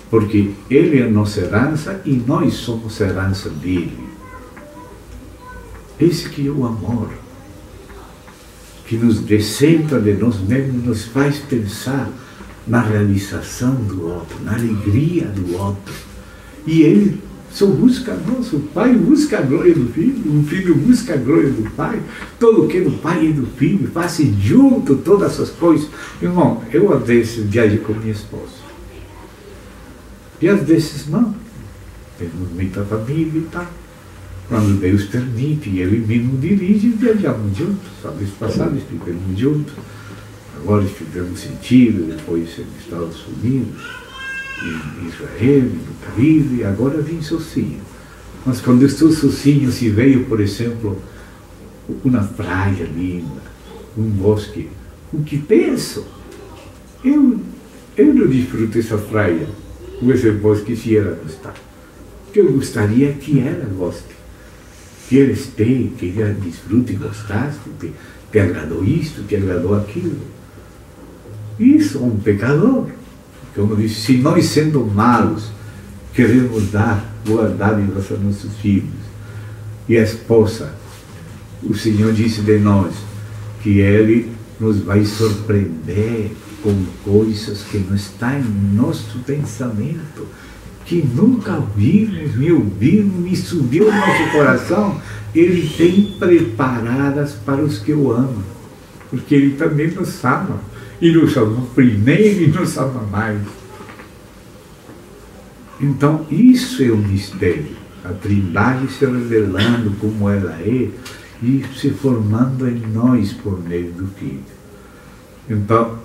Porque Ele é a nossa herança e nós somos a herança dEle. Esse que é o amor. que nos descentra de nós mesmos, nos faz pensar na realização do outro, na alegria do outro. E ele só busca nós, o Pai busca a glória do Filho, o Filho busca a glória do Pai, todo o que é do Pai e do Filho, fazem junto todas essas coisas. Irmão, eu às vezes viajo com minha esposa, e às vezes não, temos muita família e tal. Quando Deus permite, eu e mim nos dirige, viajamos juntos. A vez passada estivemos juntos, agora estivemos em Chile, depois nos Estados Unidos, em Israel, no Caribe, e agora vim sozinho. Mas quando eu estou sozinho, se veio, por exemplo, uma praia linda, um bosque, o que penso? Eu não desfruto essa praia, ou esse bosque, se ela não está. Porque eu gostaria que ela goste, que ela esteja, que ela desfrute e gostasse, que agradou isto, que agradou aquilo. Isso é um pecador. Como disse, se nós, sendo malos, queremos dar boas dádivas a nossos filhos, e a esposa, o Senhor disse de nós que Ele nos vai surpreender com coisas que não estão em nosso pensamento, que nunca vimos, nem ouvimos, nem subiu no nosso coração. Ele tem preparadas para os que o amam, porque Ele também nos ama. E nos amou primeiro e nos ama mais. Então, isso é o mistério. A Trindade se revelando como ela é e se formando em nós por meio do Filho. Então,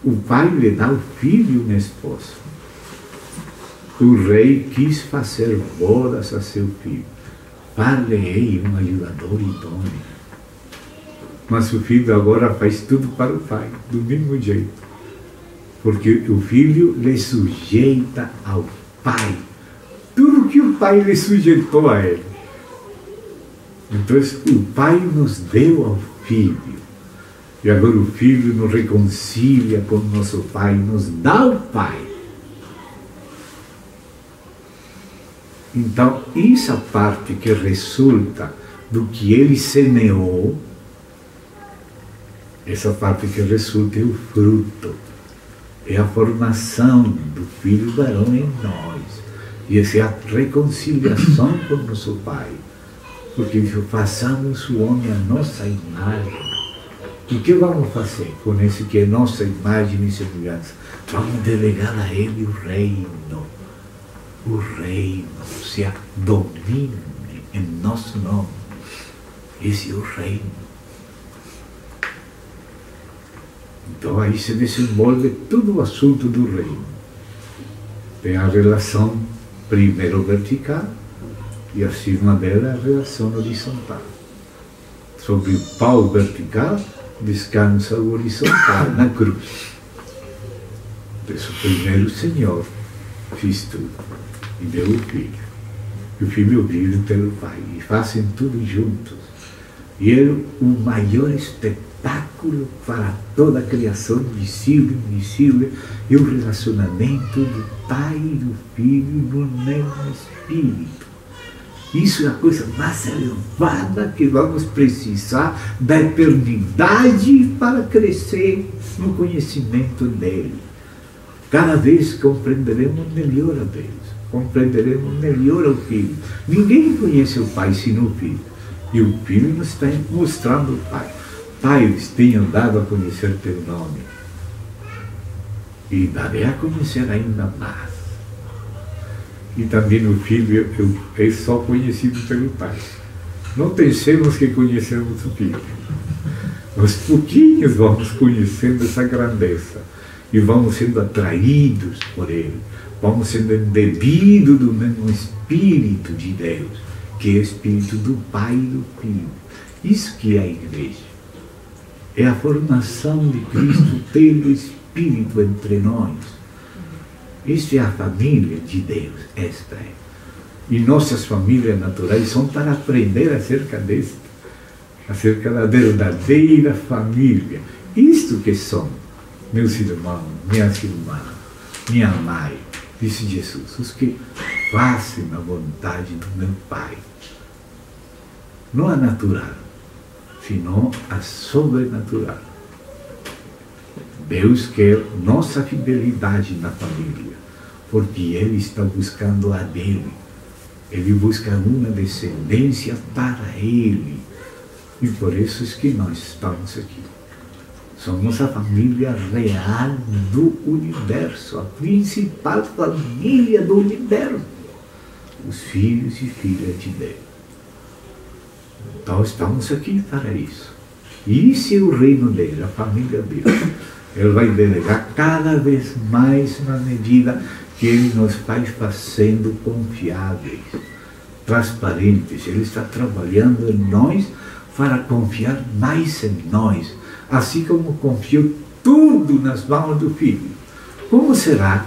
o Pai lhe dá ao Filho uma esposa. O rei quis fazer bodas a seu filho. Far-lhe-ei um ajudador idôneo. Mas o filho agora faz tudo para o pai, do mesmo jeito. Porque o filho lhe sujeita ao pai. Tudo que o pai lhe sujeitou a ele. Então o pai nos deu ao filho. E agora o filho nos reconcilia com o nosso pai, nos dá o pai. Então, essa parte que resulta do que ele semeou, essa parte que resulta é o fruto, é a formação do filho varão em nós. E essa é a reconciliação com o nosso Pai. Porque façamos o homem à nossa imagem. E o que vamos fazer com esse que é nossa imagem e semelhança? Vamos delegar a ele o reino. O reino, se domine em nosso nome. Esse é o reino. Então aí se desenvolve todo o assunto do reino. Tem a relação primeiro vertical e acima dela a relação horizontal. Sobre o pau vertical descansa o horizontal na cruz. Então, o primeiro Senhor fez tudo e deu o Filho. E o Filho vive pelo Pai e fazem tudo juntos. E é o maior espetáculo para toda a criação visível e invisível, é o relacionamento do Pai e do Filho no mesmo Espírito. Isso é a coisa mais elevada que vamos precisar da eternidade para crescer no conhecimento dele. Cada vez compreenderemos melhor a Deus, compreenderemos melhor o Filho. Ninguém conhece o Pai senão o Filho. E o Filho nos está mostrando o Pai. Pai, eles tenham dado a conhecer teu nome. E darei a conhecer ainda mais. E também o Filho é só conhecido pelo Pai. Não pensemos que conhecemos o Filho. Aos pouquinhos vamos conhecendo essa grandeza. E vamos sendo atraídos por Ele. Vamos sendo embebidos do mesmo Espírito de Deus, que é o Espírito do Pai e do Filho. Isso que é a igreja. É a formação de Cristo pelo Espírito entre nós. Esta é a família de Deus, esta é. E nossas famílias naturais são para aprender acerca desta, acerca da verdadeira família. Isto que são, meus irmãos, minhas irmãs, minha mãe, disse Jesus, os que fazem a vontade do meu Pai. Não a natural, senão a sobrenatural. Deus quer nossa fidelidade na família, porque Ele está buscando a dele. Ele busca uma descendência para Ele. E por isso é que nós estamos aqui. Somos a família real do universo, a principal família do universo. Os filhos e filhas de Deus. Então estamos aqui para isso. E esse é o reino dele, a família dele. Ele vai delegar cada vez mais na medida que Ele nos vai fazendo confiáveis, transparentes. Ele está trabalhando em nós para confiar mais em nós, assim como confiou tudo nas mãos do Filho. Como será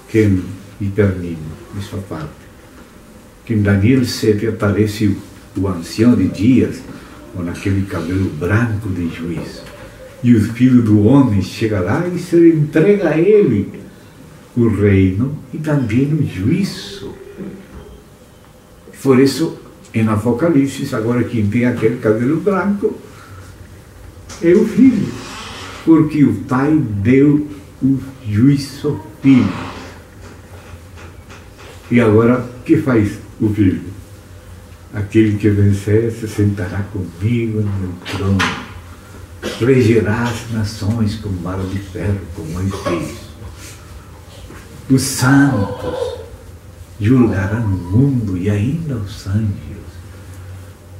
que, e termino essa parte, que em Daniel 7 aparece o ancião de dias, com aquele cabelo branco de juiz, e o Filho do Homem chega lá e se entrega a Ele o reino e também o juízo. Por isso, em Apocalipse, agora quem tem aquele cabelo branco é o Filho, porque o Pai deu o juízo ao Filho. E agora, o que faz o Filho? Aquele que vencer se sentará comigo no meu trono, regerá as nações com vara de ferro, como Ele fez. Os santos julgarão o mundo e ainda os anjos.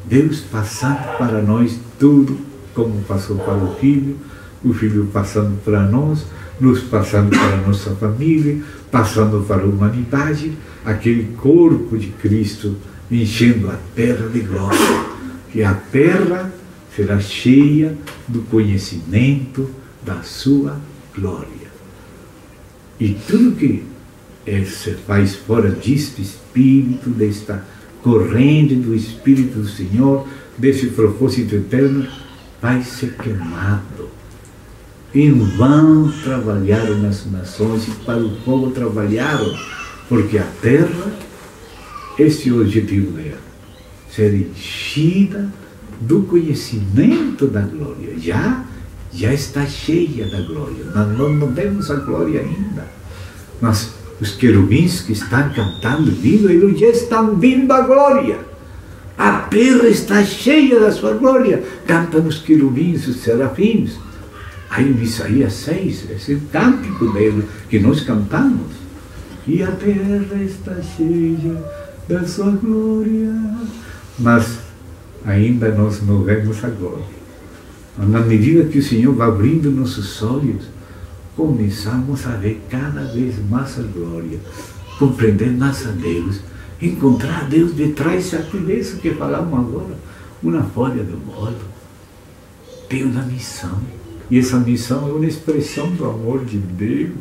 Deus passando para nós tudo, como passou para o Filho passando para nós, nos passando para a nossa família, passando para a humanidade, aquele corpo de Cristo enchendo a terra de glória, que a terra será cheia do conhecimento da sua glória. E tudo que se faz fora deste Espírito, desta corrente do Espírito do Senhor, desse propósito eterno, vai ser queimado. Em vão trabalharam nas nações e para o povo trabalharam, porque a terra, esse é o objetivo dela, ser enchida do conhecimento da glória. Já está cheia da glória. Nós não vemos a glória ainda. Mas os querubins que estão cantando, vindo, eles já estão vindo a glória. A terra está cheia da sua glória. Cantam os querubins, os serafins. Aí em Isaías 6, esse é o cântico dele que nós cantamos. E a terra está cheia da sua glória. Mas ainda nós não vemos a glória. Mas na medida que o Senhor vai abrindo nossos olhos, começamos a ver cada vez mais a glória, compreender mais a Deus, encontrar a Deus detrás disso que falamos agora, uma folha de bolo. Tem uma missão, e essa missão é uma expressão do amor de Deus.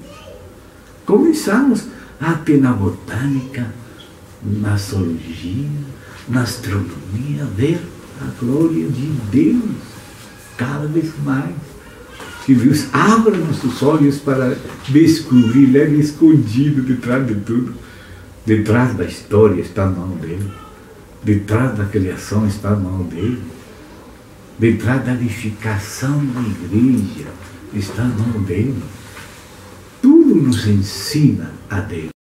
Começamos até na botânica, na astrologia, na astronomia, a ver a glória de Deus cada vez mais. Que Deus abra nossos olhos para descobrir Ele escondido detrás de tudo. Detrás da história está a mão dele. Detrás da criação está a mão dele. Detrás da edificação da igreja está a mão dele. Tudo nos ensina a Deus.